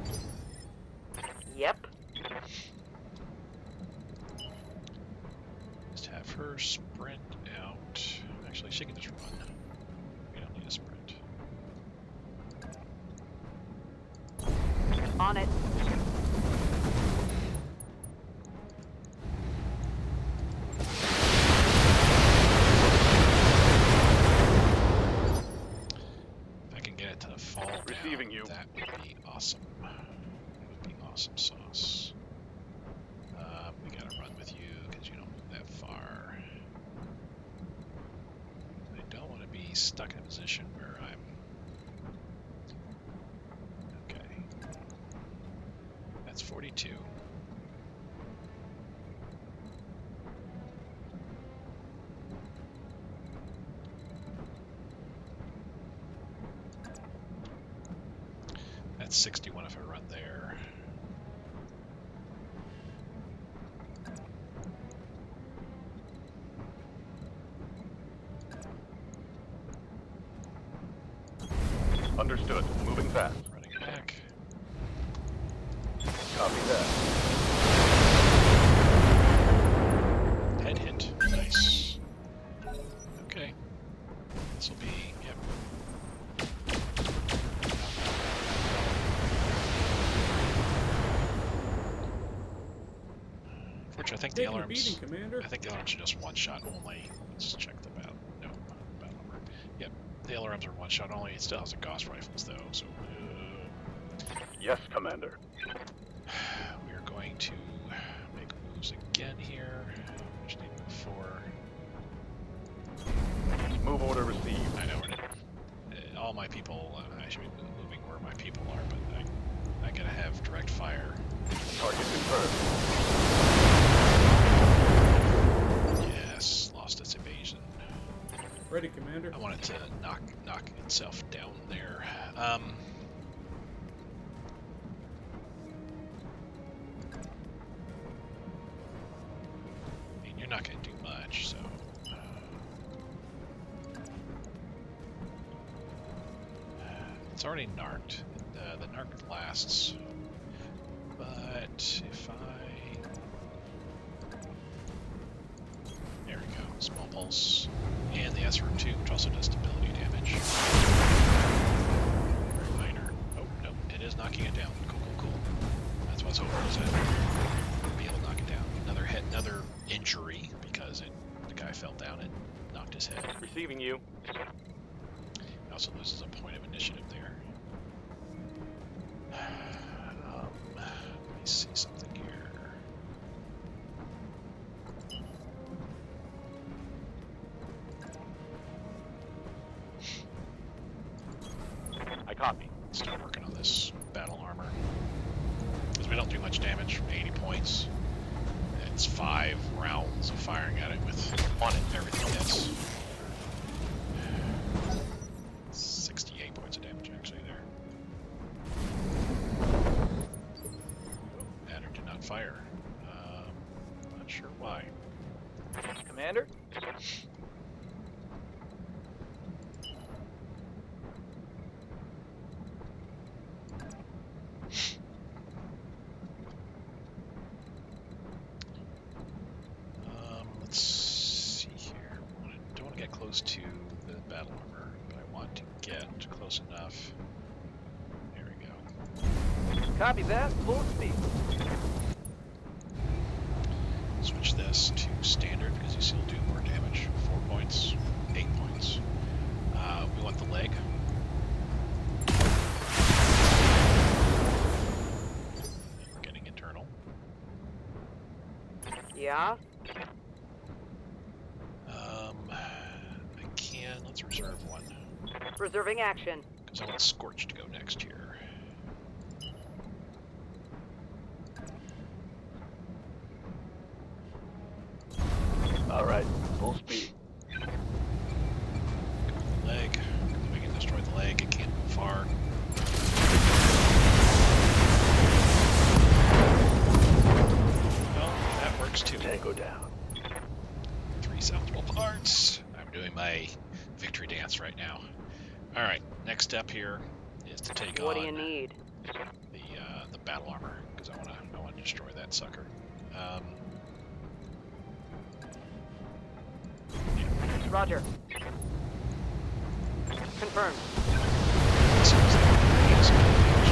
Receiving you. That would be awesome. That would be awesome sauce. We gotta run with you because you don't move that far. I don't want to be stuck in a position where I'm... Okay. That's 42. That's 61 if I run there. Understood. Moving fast. Running back. Copy that. Head hit. Nice. Okay. This will be... Yep. Unfortunately, I think the Taking a alarms... beating, Commander. I think the alarms are just one-shot only. Let's check the battle. No, battle armor. Yep, the alarms are one-shot only. It still has the Gauss rifles, though, so... Yes, Commander. we are going to make moves again here. Which need to move 4. Move order received. I know we're not... all my people... I should be moving where my people are, but I gotta have direct fire. Target confirmed. Yes, lost its evasion. Ready, Commander. I want it to knock itself down there. I mean, you're not going to do much, so... it's already narked. The narc lasts. But if I... There we go. Small pulse. And the SR2, which also does stability damage. Very minor. Oh, no. It is knocking it down. Cool, cool, cool. That's what I was hoping was that would be able to knock it down. Another hit, another injury, because the guy fell down and knocked his head. Receiving you. He also loses a point of initiative there. Let me see something here. I copy. Start working on this battle armor. Because we don't do much damage from 80 points. It's 5 rounds of firing at it with on it everything hits. 68 points of damage actually there. Matter did not fire. Not sure why. Commander? Let's see here. Don't want to get close to the battle armor, but I want to get close enough. There we go. Copy that. Full speed. Switch this to standard because you still do more damage. 4 points, 8 points. We want the leg. We're getting internal. Yeah? I can. Let's reserve one Reserving action. because I want Scorch to go next here. All right. Full speed. Leg. We can destroy the leg. It can't move far. Well, that works too. Tango down. 3 salvageable parts. I'm doing my victory dance right now. All right. Next step here is to take What on do you need? the battle armor because I want to destroy that sucker. Roger. Confirmed. As soon as that damage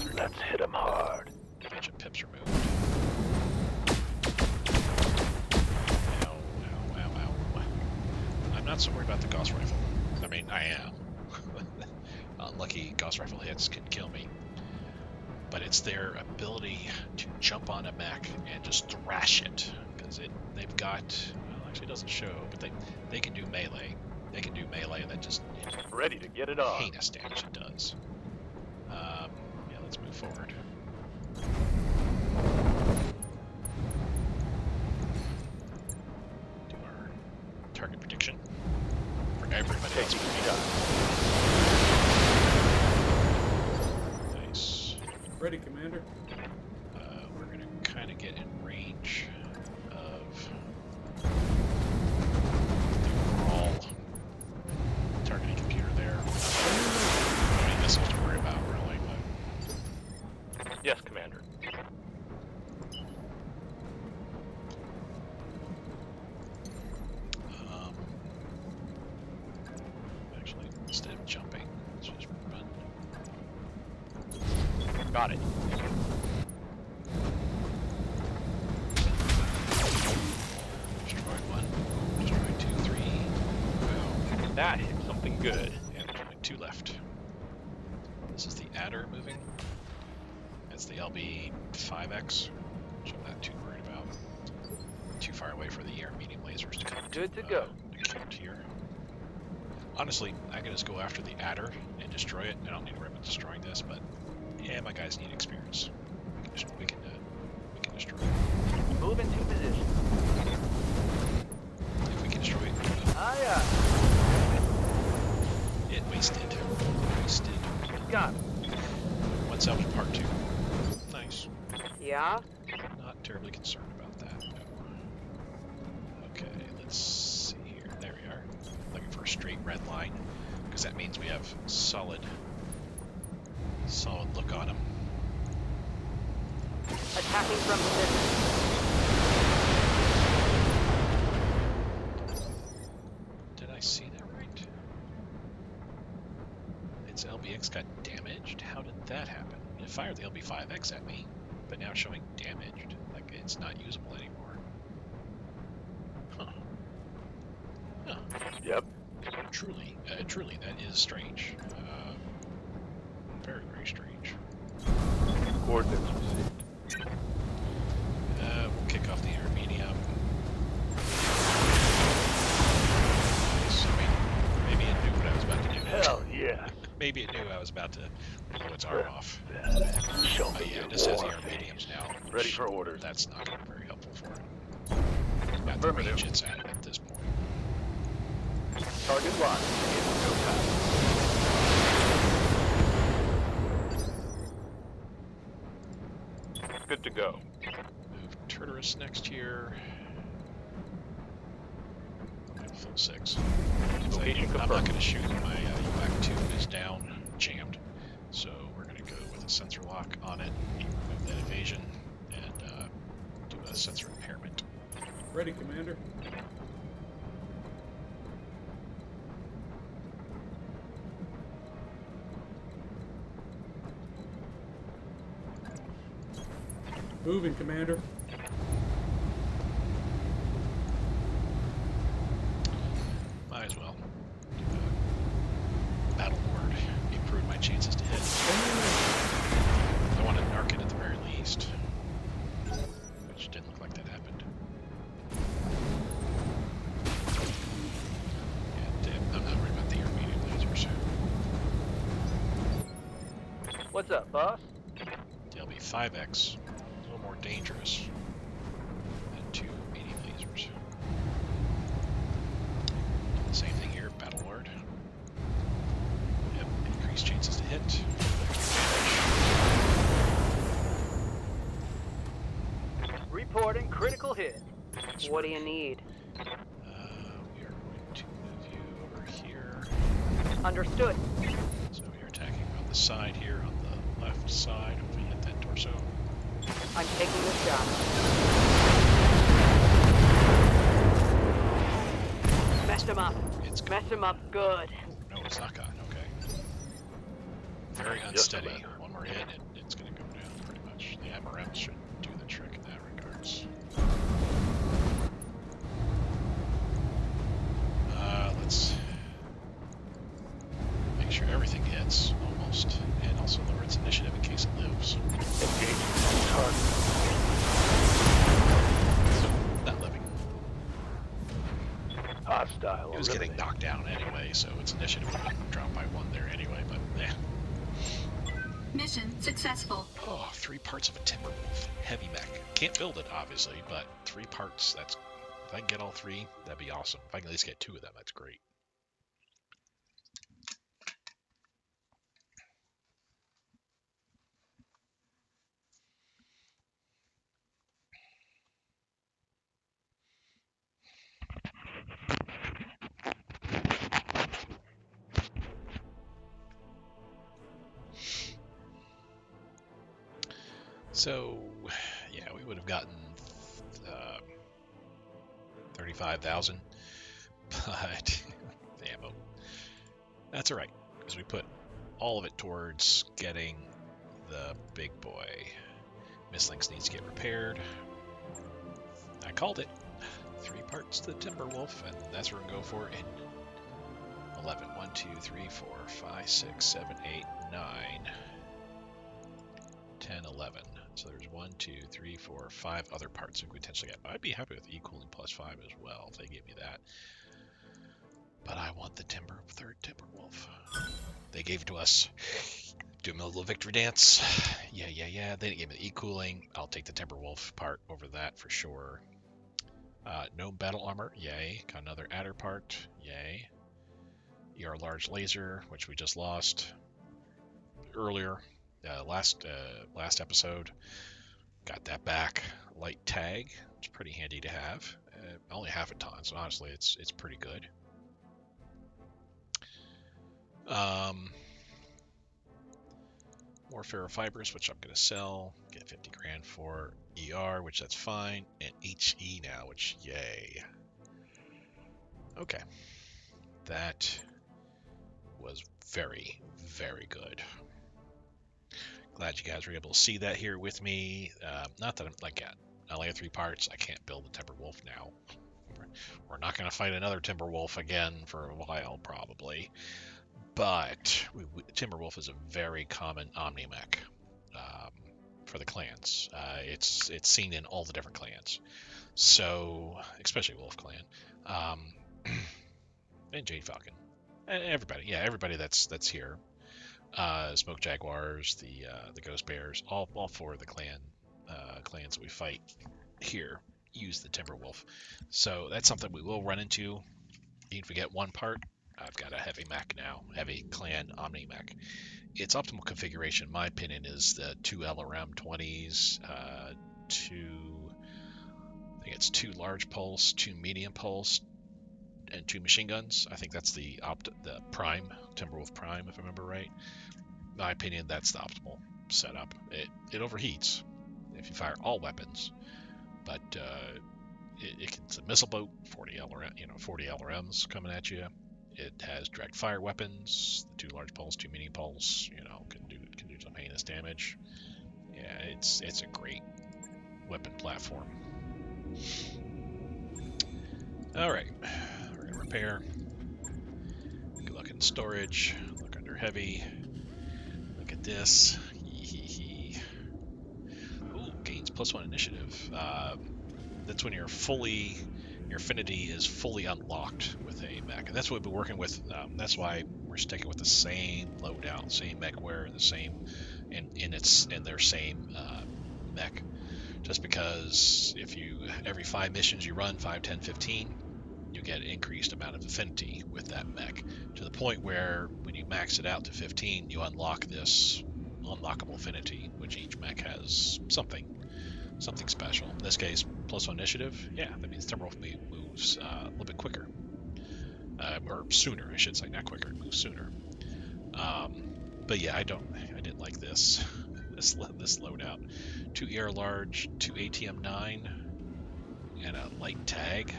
to Let's hit him hard. a bunch of pips removed. Ow, ow, ow, ow. I'm not so worried about the Gauss rifle. I mean, I am. unlucky Gauss rifle hits can kill me. But it's their ability to jump on a mech and just thrash it, because they've got, well, actually it doesn't show, but they can do melee. They can do melee, and that just Ready to get it on. heinous damage it does. Yeah, let's move forward. Do our target prediction for everybody else. Taking a shot. Nice. Ready, Commander. We're going to kind of get in range of the overall targeting computer there. No missiles to worry about, really. But Yes, Commander. actually, instead of jumping, let's just run. Got it. Destroyed one. Destroyed two, three. Wow. That hit something good. And there's only two left. This is the adder moving. That's the LB5X, which I'm not too worried about. Too far away for the air medium lasers to come Good to go. to count here. Honestly, I can just go after the adder and destroy it. I don't need to worry about destroying this, but yeah, my guys need experience. We can destroy it. Move into position. If we can destroy it, Aye, it wasted. got it. One salvage part 2. Nice. Yeah? Not terribly concerned about that, no. Okay, let's see here. There we are. Looking for a straight red line, because that means we have solid look on them. Attacking from position. Did I see that right? Its LBX got damaged? How did that happen? It fired the LB5X at me, but now it's showing damaged. Like it's not usable anymore. Huh. Huh. Yep. Truly, that is strange. Very, very strange. Coordinates received. We'll kick off the air medium. Nice. I mean, maybe it knew what I was about to do. Hell yeah. Maybe it knew I was about to blow its arm off. Show But me yeah, your it just has the war. air mediums now. Ready for orders. That's not going to be very helpful for it. About the Affirmative. range it's at this point. Target locked. In no time. Good to go. Move Tartarus next here. Full 6. Location I'm not confirmed. going to shoot. My UAC 2 is down, jammed. So we're going to go with a sensor lock on it, remove that evasion, and do a sensor impairment. Ready, Commander. Moving, Commander. Might as well. Battle Lord. Improve my chances to hit. I want to narc it at the very least. Which didn't look like that happened. And I'm not worried about the air medium lasers. What's up, boss? They'll be 5X. A little more dangerous than 2 medium lasers. Do the same thing here, Battle Lord. Yep, increased chances to hit. Reporting critical hit. Nice What do work. you need? We are going to move you over here. Understood. So you're attacking on the side here, on the left side. Hopefully you hit that torso. I'm taking the shot. Mess him up. It's Mess him up good. No, it's not gone. Okay. Very unsteady. One more hit, it's going to go down pretty much. The MRM should do the trick in that regards. Let's make sure everything hits. He was getting knocked down anyway, so its initiative would have dropped by 1 there anyway, but yeah. Mission successful. Oh, 3 parts of a Timberwolf. Heavy mech. Can't build it, obviously, but 3 parts, that's... If I can get all 3, that'd be awesome. If I can at least get 2 of them, that's great. So, yeah, we would have gotten 35,000, but damn it. That's all right, because we put all of it towards getting the big boy. Mistlinks needs to get repaired. I called it. 3 parts to the Timberwolf, and that's what we're going to go for in 11. 1, 2, 3, 4, 5, 6, 7, 8, 9, 10, 11. So there's 1, 2, 3, 4, 5 other parts we could potentially get. I'd be happy with E-cooling +5 as well if they gave me that. But I want the 3rd Timberwolf. They gave it to us. Do a little victory dance. Yeah. They didn't give me the E-cooling. I'll take the Timberwolf part over that for sure. No battle armor. Yay. Got another adder part. Yay. ER large laser, which we just lost earlier. Last episode. Got that back. Light tag. It's pretty handy to have. Only half a ton, so honestly, it's pretty good. More ferrofibers, which I'm going to sell. Get 50 grand for ER, which that's fine. And HE now, which yay. Okay. That was very, very good. Glad you guys were able to see that here with me. Not that I'm like, I only have 3 parts. I can't build a Timberwolf now. We're not going to fight another Timberwolf again for a while, probably. But Timberwolf is a very common omni-mech for the clans. It's seen in all the different clans. So, especially Wolf Clan. And Jade Falcon. And everybody that's here. Smoke Jaguars, the Ghost Bears, all 4 of the clans that we fight here use the Timberwolf. So that's something we will run into. Even if we get 1 part, I've got a heavy mech now, heavy clan omni mech. Its optimal configuration, in my opinion, is the 2 LRM 20s, I think it's 2 large pulse, 2 medium pulse, and 2 machine guns. I think that's the Prime, Timberwolf Prime, if I remember right. In my opinion, that's the optimal setup. It overheats if you fire all weapons, but it's a missile boat, 40 LRMs coming at you. It has direct fire weapons, the 2 large pulse, 2 medium pulse, can do some heinous damage. Yeah, it's a great weapon platform. All right, we're gonna repair. Good luck in storage. Look under heavy. Look at this. Ooh, gains +1 initiative. That's when your affinity is fully unlocked with a mech, and that's what we've been working with. That's why we're sticking with the same loadout, same mech wear, the same in their same mech. Just because if you every 5 missions you run, 5, 10, 15, you get an increased amount of affinity with that mech, to the point where when you max it out to 15, you unlock this unlockable affinity, which each mech has something special. In this case, +1 initiative. Yeah, that means Timberwolf moves a little bit quicker, or sooner, I should say, not quicker. It moves sooner. But yeah, I didn't like this loadout. 2 ER large, 2 ATM9, and a light tag.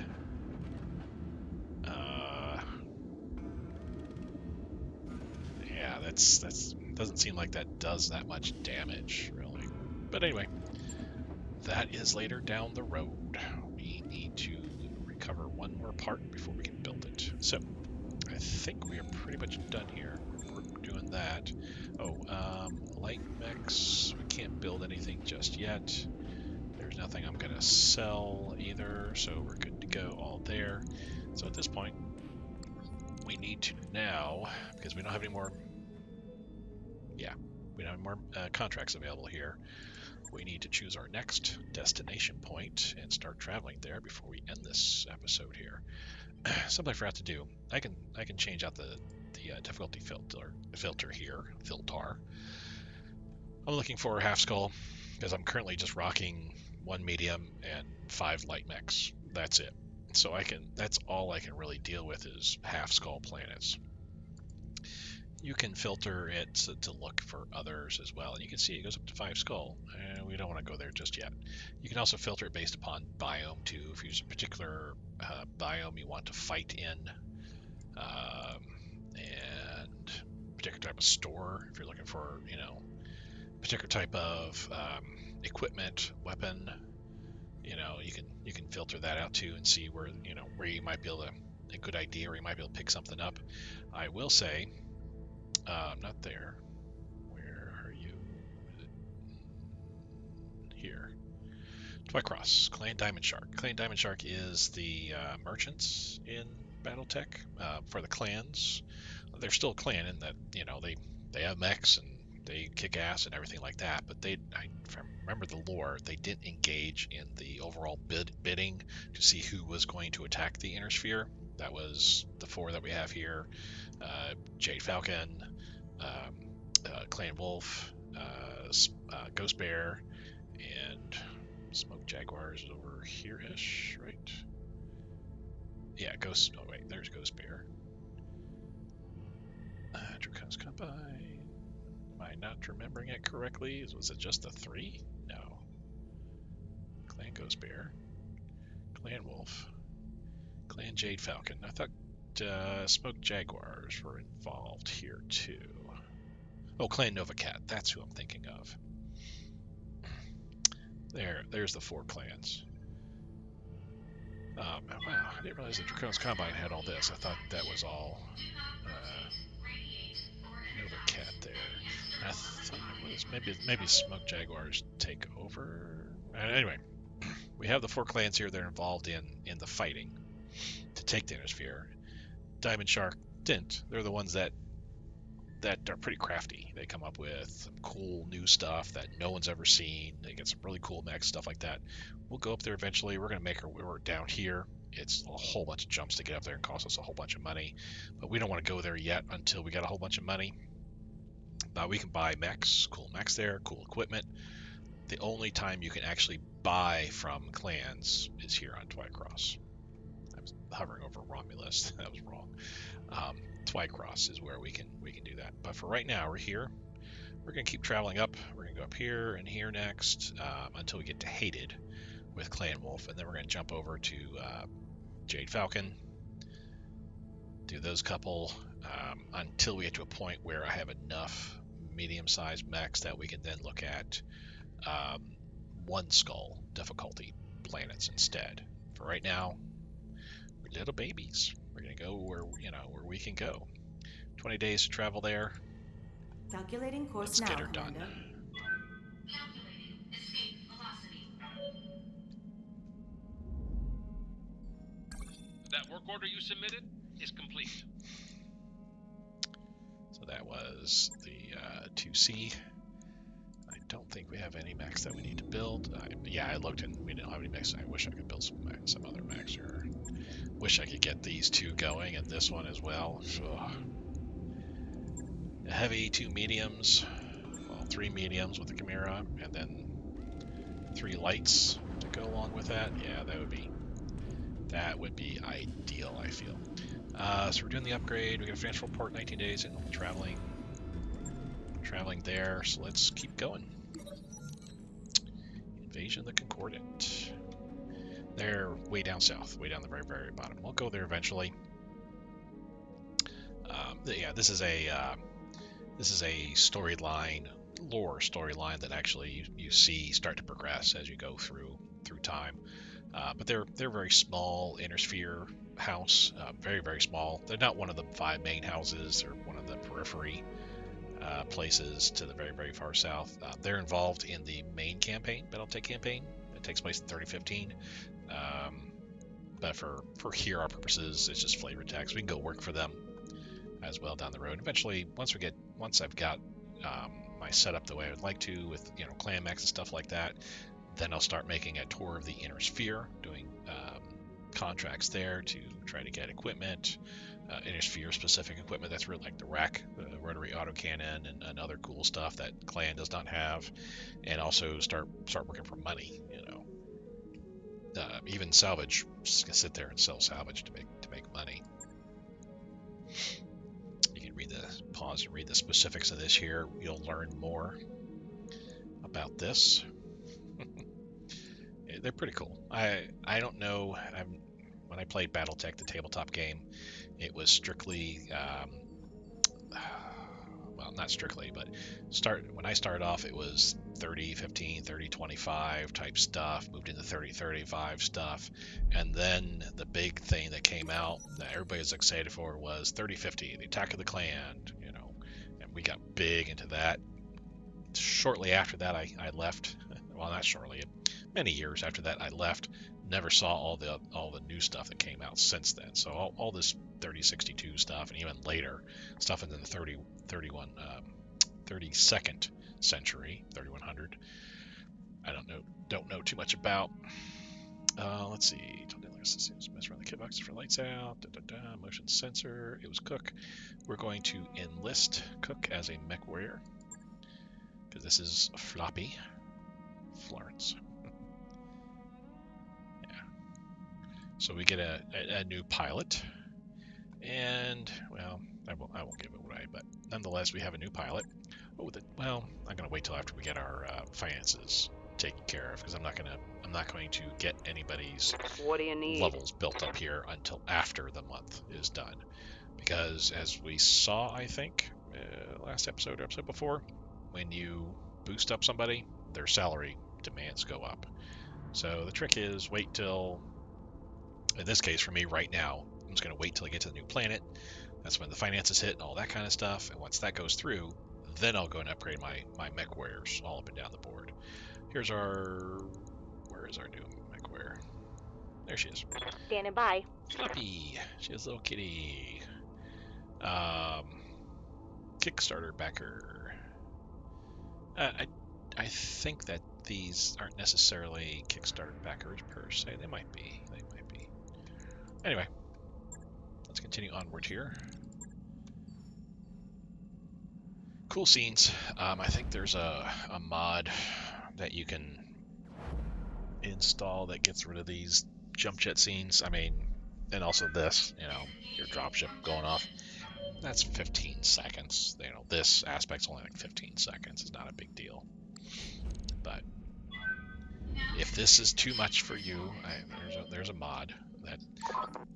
Yeah, that's doesn't seem like that does that much damage, really. But anyway. That is later down the road. We need to recover 1 more part before we can build it. So, I think we are pretty much done here. We're doing that. Light mechs. We can't build anything just yet. There's nothing I'm going to sell either, so we're good to go all there. So at this point, we need to now, because we don't have any more, we don't have more contracts available here. We need to choose our next destination point and start traveling there before we end this episode here. Something I forgot to do. I can change out the difficulty filter here. Filter. I'm looking for half skull because I'm currently just rocking 1 medium and 5 light mechs. That's it. So that's all I can really deal with is half skull planets. You can filter it to look for others as well. And you can see it goes up to 5 skull. And we don't want to go there just yet. You can also filter it based upon biome too. If there's a particular biome you want to fight in, and particular type of store, if you're looking for, particular type of equipment, weapon, you can filter that out too and see where you might be able to, a good idea, or you might be able to pick something up. I will say, I'm not there. Where are you? Here. Twycross, Clan Diamond Shark. Clan Diamond Shark is the merchants in BattleTech for the clans. They're still a clan in that they have mechs and they kick ass and everything like that. But if I remember the lore, they didn't engage in the overall bidding to see who was going to attack the Inner Sphere. That was the 4 that we have here: Jade Falcon, Clan Wolf, Ghost Bear, and Smoke Jaguars is over here-ish, right? Yeah, Ghost. Oh wait, there's Ghost Bear. Dracon's Combine. Am I not remembering it correctly? Was it just the 3? No. Clan Ghost Bear, Clan Wolf, Clan Jade Falcon. I thought Smoke Jaguars were involved here too. Oh, Clan Nova Cat. That's who I'm thinking of. There's the 4 clans. Wow, I didn't realize that Dracon's Combine had all this. I thought that was all Nova Cat there. I thought it was maybe Smoke Jaguars take over. Anyway, we have the 4 clans here that are involved in the fighting to take the Inner Sphere. Diamond Shark didn't. They're the ones that are pretty crafty. They come up with some cool new stuff that no one's ever seen. They get some really cool mechs, stuff like that. We'll go up there eventually. We're going to make our way down here. It's a whole bunch of jumps to get up there and cost us a whole bunch of money. But we don't want to go there yet until we got a whole bunch of money. We can buy mechs, cool mechs there, cool equipment. The only time you can actually buy from clans is here on Twycross. I was hovering over Romulus. That was wrong. Twycross is where we can do that. But for right now, we're here. We're going to keep traveling up. We're going to go up here and here next until we get to Hated with Clan Wolf. And then we're going to jump over to Jade Falcon. Do those couple until we get to a point where I have enough medium-sized mechs that we can then look at 1 skull difficulty planets instead. For right now, we're little babies. We're going to go where we can go. 20 days to travel there. Calculating course Let's now, get her done. Commander. Calculating escape velocity. That work order you submitted is complete. So that was the 2C. I don't think we have any mechs that we need to build. I looked and we didn't have any mechs. I wish I could build some other mechs here. Wish I could get these 2 going and this one as well. Ugh. A heavy, 2 mediums. Well, 3 mediums with the Chimera, and then 3 lights to go along with that. Yeah, that would be ideal, I feel. So we're doing the upgrade. We got a financial report, 19 days, and we'll be traveling there. So let's keep going. Invasion of the Concordant. They're way down south, way down the very, very bottom. We'll go there eventually. This is a lore storyline that actually you see start to progress as you go through time. But they're very small Inner Sphere house, very, very small. They're not one of the 5 main houses. They're one of the periphery places to the very, very far south. They're involved in the main campaign, BattleTech campaign. It takes place in 3015. But for here, our purposes, it's just flavor text. We can go work for them as well down the road. Eventually, once I've got my setup the way I would like to with clan max and stuff like that, then I'll start making a tour of the inner sphere, doing contracts there to try to get equipment, inner sphere specific equipment that's really like the rack, the rotary autocannon, and other cool stuff that clan does not have, and also start working for money. Even salvage, just gonna sit there and sell salvage to make money. You can pause and read the specifics of this here. You'll learn more about this. They're pretty cool. I don't know. When I played BattleTech, the tabletop game, it was strictly, well, not strictly, but when I started off, it was 30-15, 30-25 type stuff, moved into 30-35 stuff, and then the big thing that came out that everybody was excited for was 30-50, the Attack of the Clan, and we got big into that. Shortly after that, I left. Well, not shortly, many years after that, I left. Never saw all the new stuff that came out since then. So all this 3062 stuff, and even later stuff in the 32nd century, 3100. I don't know too much about. Let's see. Mess around the kit boxes for lights out. Motion sensor. It was Cook. We're going to enlist Cook as a mech warrior because this is Floppy Florence. So we get a new pilot, and well, I won't give it away, but nonetheless, we have a new pilot. I'm gonna wait till after we get our finances taken care of, because I'm not going to get anybody's What do you need? levels built up here until after the month is done, because as we saw, I think last episode or episode before, when you boost up somebody, their salary demands go up. So the trick is wait till. In this case, for me right now, I'm just going to wait till I get to the new planet. That's when the finances hit and all that kind of stuff. And once that goes through, then I'll go and upgrade my mech warriors all up and down the board. Where is our new mech warrior? There she is. Standing by. Floppy. She has a little kitty. Kickstarter backer. I think that these aren't necessarily Kickstarter backers per se. They might be. Anyway, let's continue onward here. Cool scenes. I think there's a mod that you can install that gets rid of these jump jet scenes. And also this, your dropship going off. That's 15 seconds. This aspect's only like 15 seconds. It's not a big deal. But if this is too much for you, there's a mod that,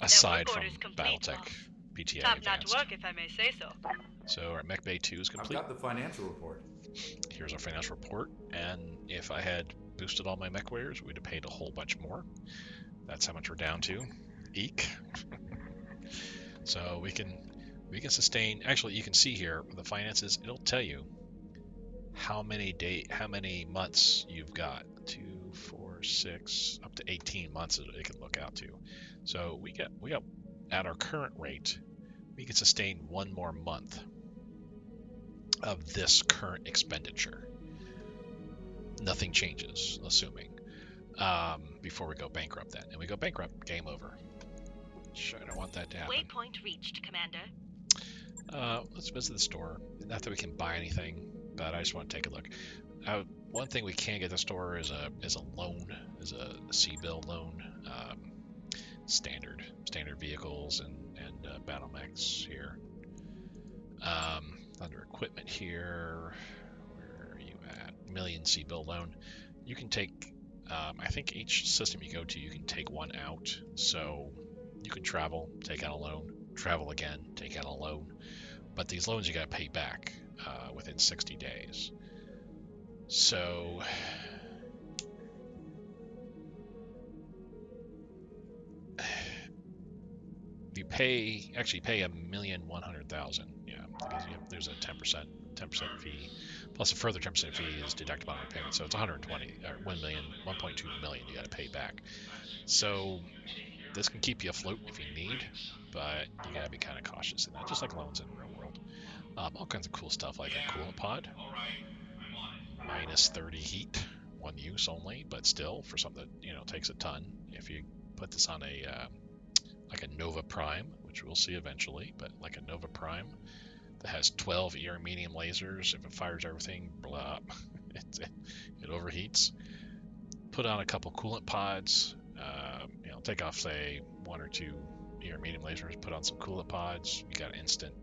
aside from BattleTech, BTA Top-notch Advanced. work, if I may say so. So our Mech Bay 2 is complete. I've got the financial report. Here's our financial report, and if I had boosted all my mech warriors, we'd have paid a whole bunch more. That's how much we're down to. Eek. So we can sustain. Actually, you can see here the finances. It'll tell you how many months you've got. 2, 4, 6, up to 18 months it can look out to. So we got at our current rate, we can sustain one more month of this current expenditure. Nothing changes, assuming, before we go bankrupt then. And we go bankrupt, game over. Sure, I don't want that to happen. Waypoint reached, Commander. Let's visit the store. Not that we can buy anything, but I just want to take a look. One thing we can get at the store is a loan, is a C-bill loan. Standard vehicles and battle mechs here. Under equipment here, where are you at? Million C-bill loan. You can take, I think each system you go to, you can take one out. So you can travel, take out a loan, travel again, take out a loan. But these loans you got to pay back within 60 days. So you pay $1,100,000. Yeah, because there's a 10% fee, plus a further 10% fee is deductible on your payment. So it's 120 or 1.2 million you got to pay back. So This can keep you afloat if you need, but you gotta be kind of cautious in that, just like loans in the real world. All kinds of cool stuff like a coolant pod, minus 30 heat, one use only, but still for something that takes a ton. If you put this on a like a Nova Prime, which we'll see eventually, but like a Nova Prime that has 12 ER medium lasers, if it fires everything, blah, it overheats. Put on a couple coolant pods, take off say 1 or 2 ER medium lasers, put on some coolant pods, you got instant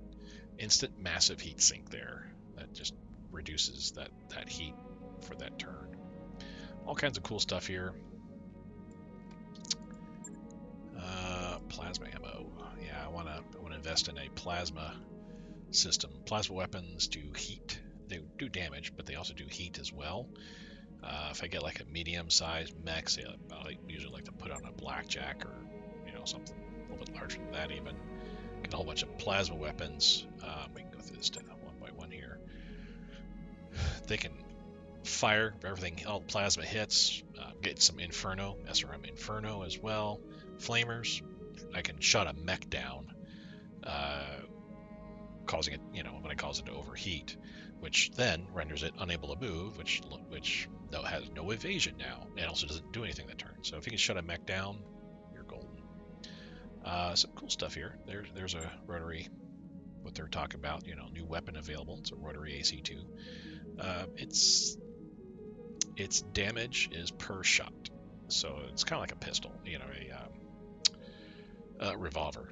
massive heat sink there that just reduces that heat for that turn. All kinds of cool stuff here. Plasma ammo. Yeah, I want to invest in a plasma system. Plasma weapons do heat. They do damage, but they also do heat as well. If I get like a medium-sized mech, say I usually like to put on a blackjack or something a little bit larger than that even. Get a whole bunch of plasma weapons. We can go through this one by one here. They can fire everything, all the plasma hits. Get some Inferno, SRM Inferno as well. Flamers. I can shut a mech down, causing it, when it causes it to overheat, which then renders it unable to move, which has no evasion now. It also doesn't do anything that turn. So if you can shut a mech down, you're golden. Some cool stuff here. There's a rotary, what they're talking about, new weapon available. It's a rotary AC2. Its damage is per shot, so it's kind of like a pistol, a revolver.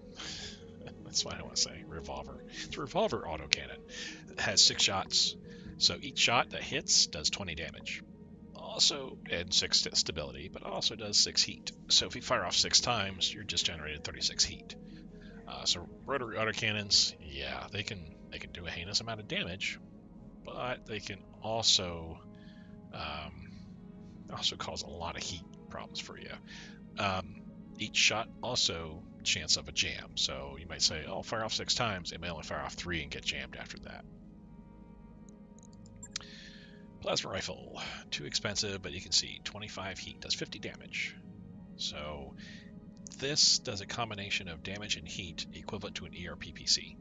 That's what I want to say, revolver. It's a revolver autocannon. It has 6 shots, so each shot that hits does 20 damage. Also, and 6 stability, but also does 6 heat. So if you fire off 6 times, you're just generated 36 heat. So rotary autocannons, yeah, they can do a heinous amount of damage, but they can also cause a lot of heat problems for you. Each shot also chance of a jam. So you might say, oh, fire off 6 times. It may only fire off 3 and get jammed after that. Plasma rifle, too expensive, but you can see 25 heat does 50 damage. So this does a combination of damage and heat equivalent to an ERPPC.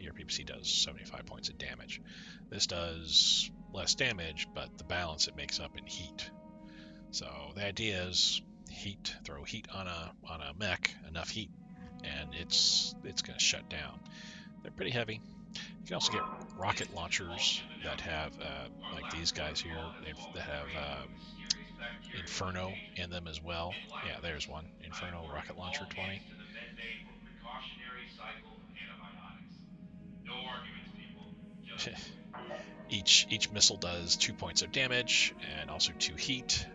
ERPPC does 75 points of damage. This does less damage, but the balance it makes up in heat. So the idea is throw heat on a mech, enough heat, and it's going to shut down. They're pretty heavy. You can also get rocket launchers that have, like these guys here, that have Inferno in them as well. Yeah, there's one. Inferno rocket launcher 20. Each missile does 2 points of damage and also 2 heat.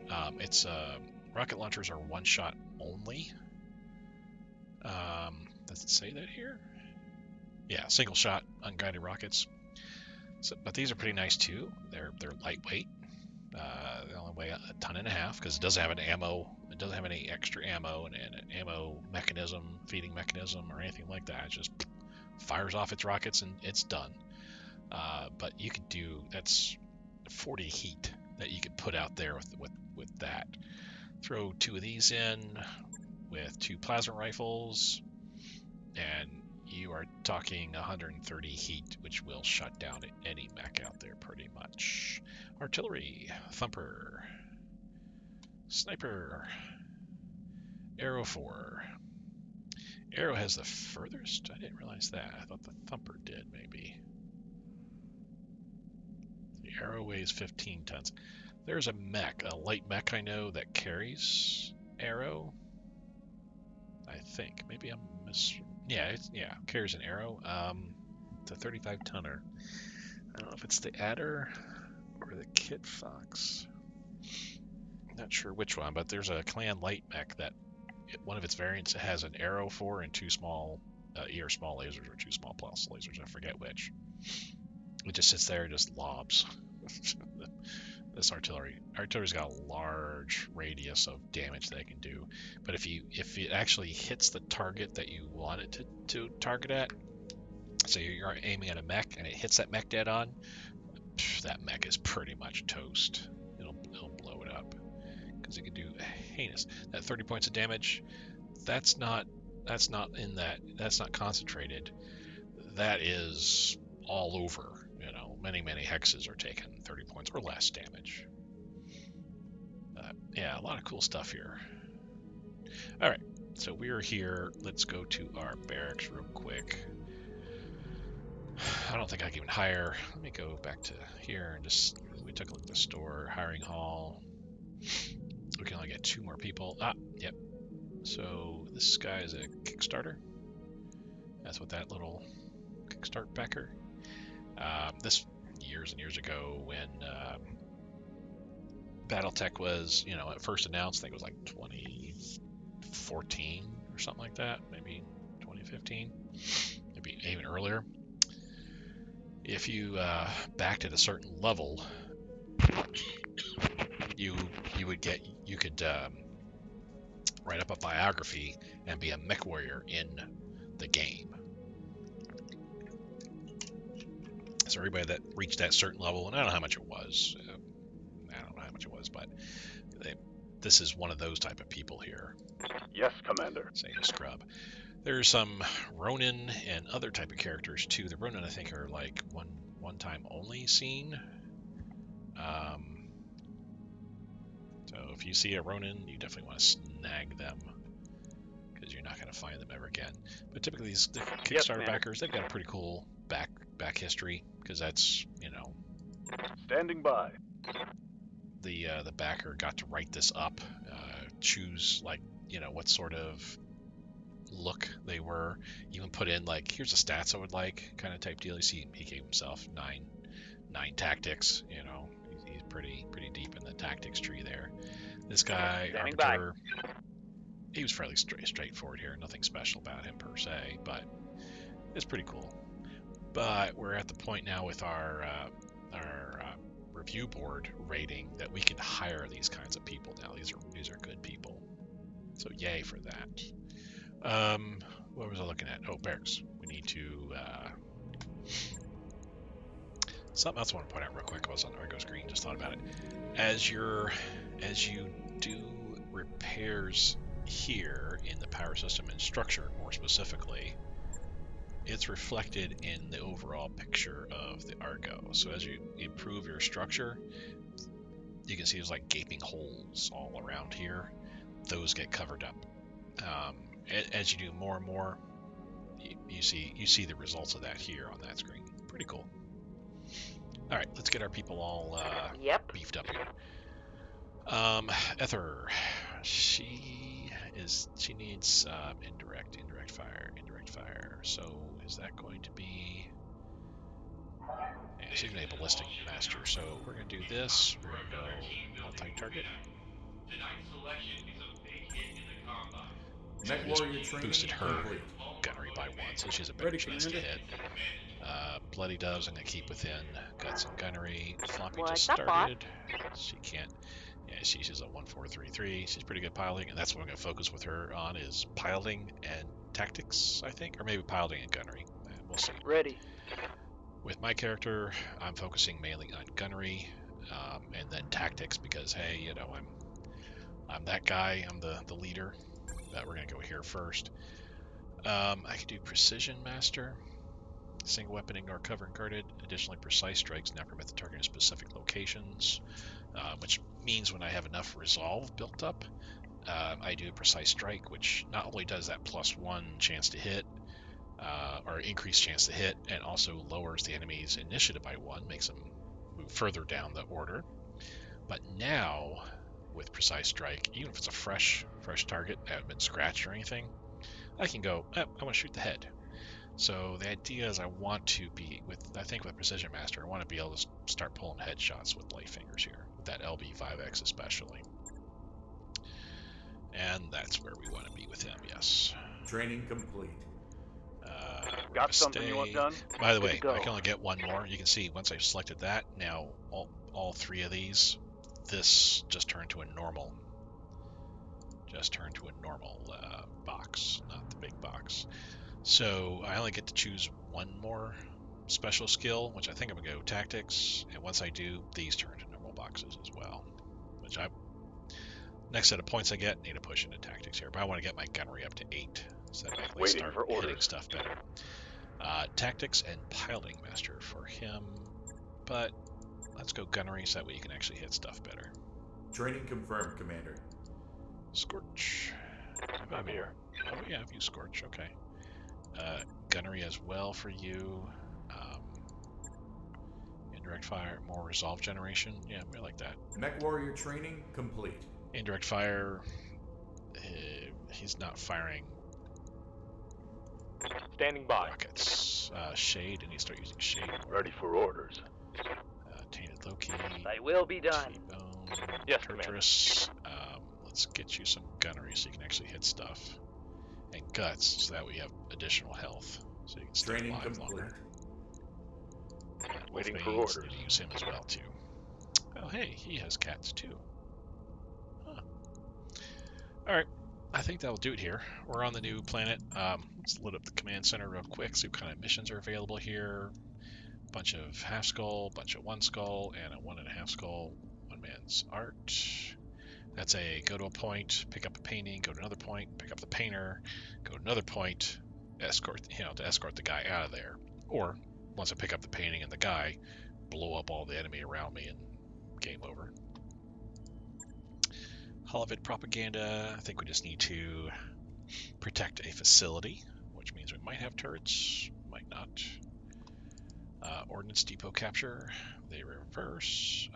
Rocket launchers are 1 shot only. Does it say that here? Yeah, single shot unguided rockets. So, but these are pretty nice too. They're lightweight. They only weigh 1.5 tons because it doesn't have an ammo. It doesn't have any extra ammo and an ammo mechanism, feeding mechanism, or anything like that. It just fires off its rockets and it's done. But you could that's 40 heat that you could put out there with that. Throw 2 of these in with 2 plasma rifles, and you are talking 130 heat, which will shut down any mech out there pretty much. Artillery, thumper, sniper, arrow 4. Arrow has the furthest? I didn't realize that. I thought the thumper did, maybe. The arrow weighs 15 tons. There's a mech, a light mech I know that carries arrow. I think. Maybe I'm carries an arrow. It's a 35 tonner. I don't know if it's the Adder or the Kit Fox. Not sure which one, but there's a Clan light mech that one of its variants has an arrow 4 and 2 small either small lasers or 2 small pulse lasers. I forget which. It just sits there and just lobs. This artillery's got a large radius of damage that it can do, but if it actually hits the target that you want it to target at, so you're aiming at a mech and it hits that mech dead on, that mech is pretty much toast. It'll blow it up because it can do heinous. That 30 points of damage, that's not in that. That's not concentrated. That is all over. You know, many hexes are taken, 30 points or less damage. Yeah, a lot of cool stuff here. All right, so we're here. Let's go to our barracks real quick. I don't think I can even hire. Let me go back to here and just, we took a look at the store, hiring hall. We can only get 2 more people. Yep. So this guy is a Kickstarter. That's what that little Kickstart backer. This years and years ago when BattleTech was, at first announced, I think it was like 2014 or something like that, maybe 2015, maybe even earlier. If you backed at a certain level, you could write up a biography and be a mech warrior in the game. So everybody that reached that certain level, and I don't know how much it was, but this is one of those type of people here. Yes, Commander. Say a scrub. There's some Ronin and other type of characters too. The Ronin, I think, are like one time only seen. So if you see a Ronin, you definitely want to snag them because you're not going to find them ever again. But typically these Kickstarter backers, they've got a pretty cool back history because that's, Standing by. The backer got to write this up, choose what sort of look they were, even put in like, here's the stats I would like, kind of type deal. You see he gave himself nine tactics. He's pretty deep in the tactics tree there. This guy Arbiter, he was fairly straightforward here, nothing special about him per se, but it's pretty cool. But we're at the point now with our review board rating that we can hire these kinds of people now. These are good people, so yay for that. What was I looking at? Oh, barracks. We need to something else I want to point out real quick. I was on the Argo screen, just thought about it. As you do repairs here in the power system and structure, more specifically, it's reflected in the overall picture of the Argo. So as you improve your structure, you can see there's like gaping holes all around here. Those get covered up. As you do more and more, you see the results of that here on that screen. Pretty cool. All right, let's get our people all beefed up here. Ether, she needs indirect fire. So is that going to be? Yeah, she's gonna be a ballistic master. So we're gonna do this. We're gonna go multi-target. Tonight's selection is a big hit in the combine. Mech Just warrior training boosted her complete. gunnery by 1, so she has a better Ready, chance to Commander. hit. Bloody Doves, I'm gonna keep within guts and gunnery. Floppy What's just up, boss? started. She can't. Yeah, she's a 1-4-3-3. She's pretty good piloting, and that's what I'm gonna focus with her on is piloting and tactics, I think, or maybe piloting and gunnery. We'll see. Ready. With my character, I'm focusing mainly on gunnery, and then tactics because hey, I'm that guy. I'm the leader. We're gonna go here first. I could do Precision Master. Single weapon, ignore cover and guarded. Additionally, precise strikes now permit the target in specific locations, which means when I have enough resolve built up, I do a precise strike, which not only does that +1 chance to hit, or increased chance to hit, and also lowers the enemy's initiative by 1, makes them move further down the order. But now, with precise strike, even if it's a fresh target that hasn't been scratched or anything, I can go, I want to shoot the head. So the idea is I want to be, with Precision Master, I want to be able to start pulling headshots with light fingers here, with that LB5X especially. And that's where we want to be with him, yes. Training complete. Got something you want done? By the Good way, to go. I can only get 1 more. You can see once I've selected that, now all 3 of these, this just turned to a normal. Box, not the big box. So I only get to choose 1 more special skill, which I think I'm gonna go tactics. And once I do, these turn to normal boxes as well, which I'm Next set of points I get, need to push into tactics here, but I want to get my gunnery up to 8, so that I can at least Waiting start for hitting orders. stuff better. Tactics and piloting master for him, but let's go gunnery so that way you can actually hit stuff better. Training confirmed, Commander. Scorch. I'm here. Oh yeah, I've used Scorch, okay. Gunnery as well for you. Indirect fire, more resolve generation. Yeah, we like that. Mech Warrior training complete. Indirect fire, he's not firing Standing by. rockets. Shade, and you start using shade. Ready for orders. Tainted Loki. They will be done. T-Bone. Yes, Commander. Turturus. Let's get you some gunnery so you can actually hit stuff. And guts, so that way you have additional health. So you can stay Training alive complete. longer. And Waiting for Wolfmanes, orders. need to use him as well, too. Oh, hey, he has cats, too. Huh. Alright, I think that'll do it here. We're on the new planet. Let's load up the command center real quick, see what kind of missions are available here. Bunch of half skull, bunch of one skull, and a 1.5 skull. One man's art. That's a go to a point, pick up a painting, go to another point, pick up the painter, go to another point, escort, to escort the guy out of there. Or once I pick up the painting and the guy, blow up all the enemy around me and game over. Holovid propaganda. I think we just need to protect a facility, which means we might have turrets, might not. Ordnance depot capture. They reverse.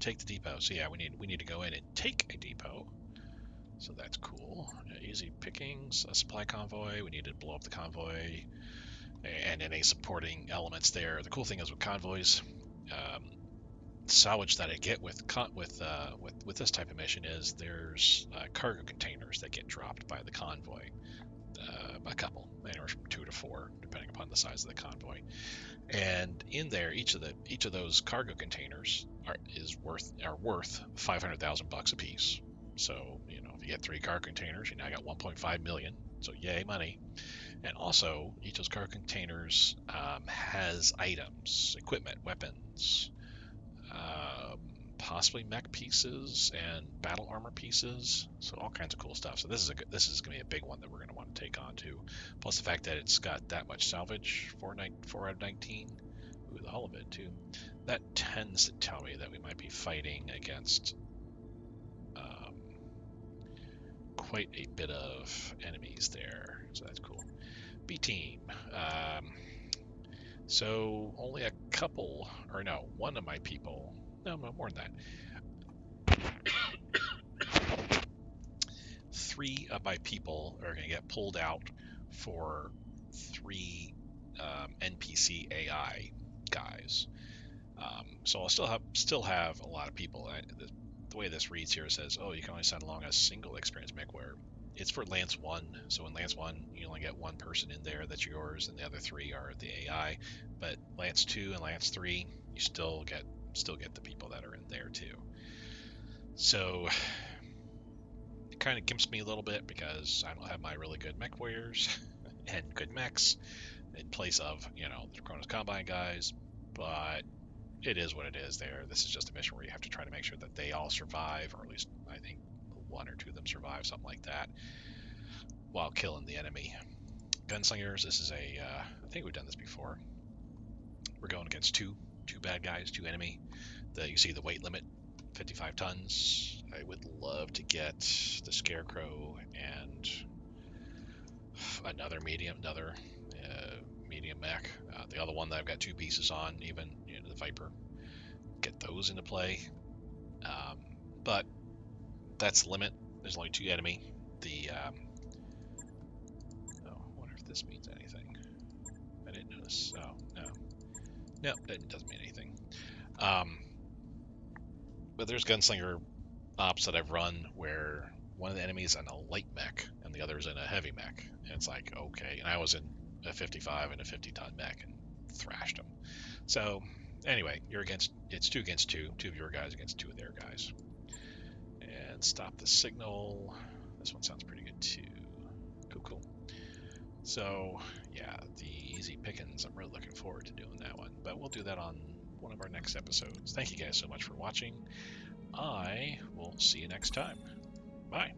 Take the depot. So yeah, we need to go in and take a depot. So that's cool. Easy pickings. A supply convoy. We need to blow up the convoy and any supporting elements there. The cool thing is with convoys, salvage that I get with this type of mission is there's cargo containers that get dropped by the convoy. A couple, anywhere from 2 to 4, depending upon the size of the convoy. And in there, each of those cargo containers are worth 500,000 bucks a piece. So if you get 3 cargo containers, you now got 1.5 million. So yay, money. And also, each of those cargo containers has items, equipment, weapons, possibly mech pieces and battle armor pieces, so all kinds of cool stuff. So this is going to be a big one that we're going to want to take on too. Plus the fact that it's got that much salvage, 4 out of 19. Ooh, the hull of it too. That tends to tell me that we might be fighting against quite a bit of enemies there. So that's cool. B team. So only a couple, or no, one of my people. No, more than that. 3 of my people are going to get pulled out for 3 NPC AI guys. So I'll still have a lot of people. The way this reads here says, oh, you can only send along a single experienced mech warrior. It's for Lance 1, so in Lance 1, you only get 1 person in there that's yours, and the other 3 are the AI. But Lance 2 and Lance 3, you still get the people that are in there too. So it kind of gimps me a little bit because I don't have my really good mech warriors and good mechs in place of the Draconis Combine guys, but it is what it is there. This is just a mission where you have to try to make sure that they all survive, or at least I think 1 or 2 of them survive, something like that, while killing the enemy. Gunslingers, this is I think we've done this before. We're going against two bad guys, 2 enemy. You see the weight limit, 55 tons. I would love to get the Scarecrow and another medium mech. The other one that I've got 2 pieces on, even the Viper. Get those into play. But that's the limit. There's only 2 enemy. I wonder if this means anything. I didn't notice. Oh, no. No, it doesn't mean anything. But there's gunslinger ops that I've run where one of the enemies in a light mech and the other is in a heavy mech. And it's like, okay. And I was in a 55 and a 50-ton mech and thrashed them. So anyway, it's 2 against 2. 2 of your guys against 2 of their guys. And stop the signal. This one sounds pretty good too. Cool. So yeah, the easy pickings. I'm really looking forward to doing that one. But we'll do that on one of our next episodes. Thank you guys so much for watching. I will see you next time. Bye.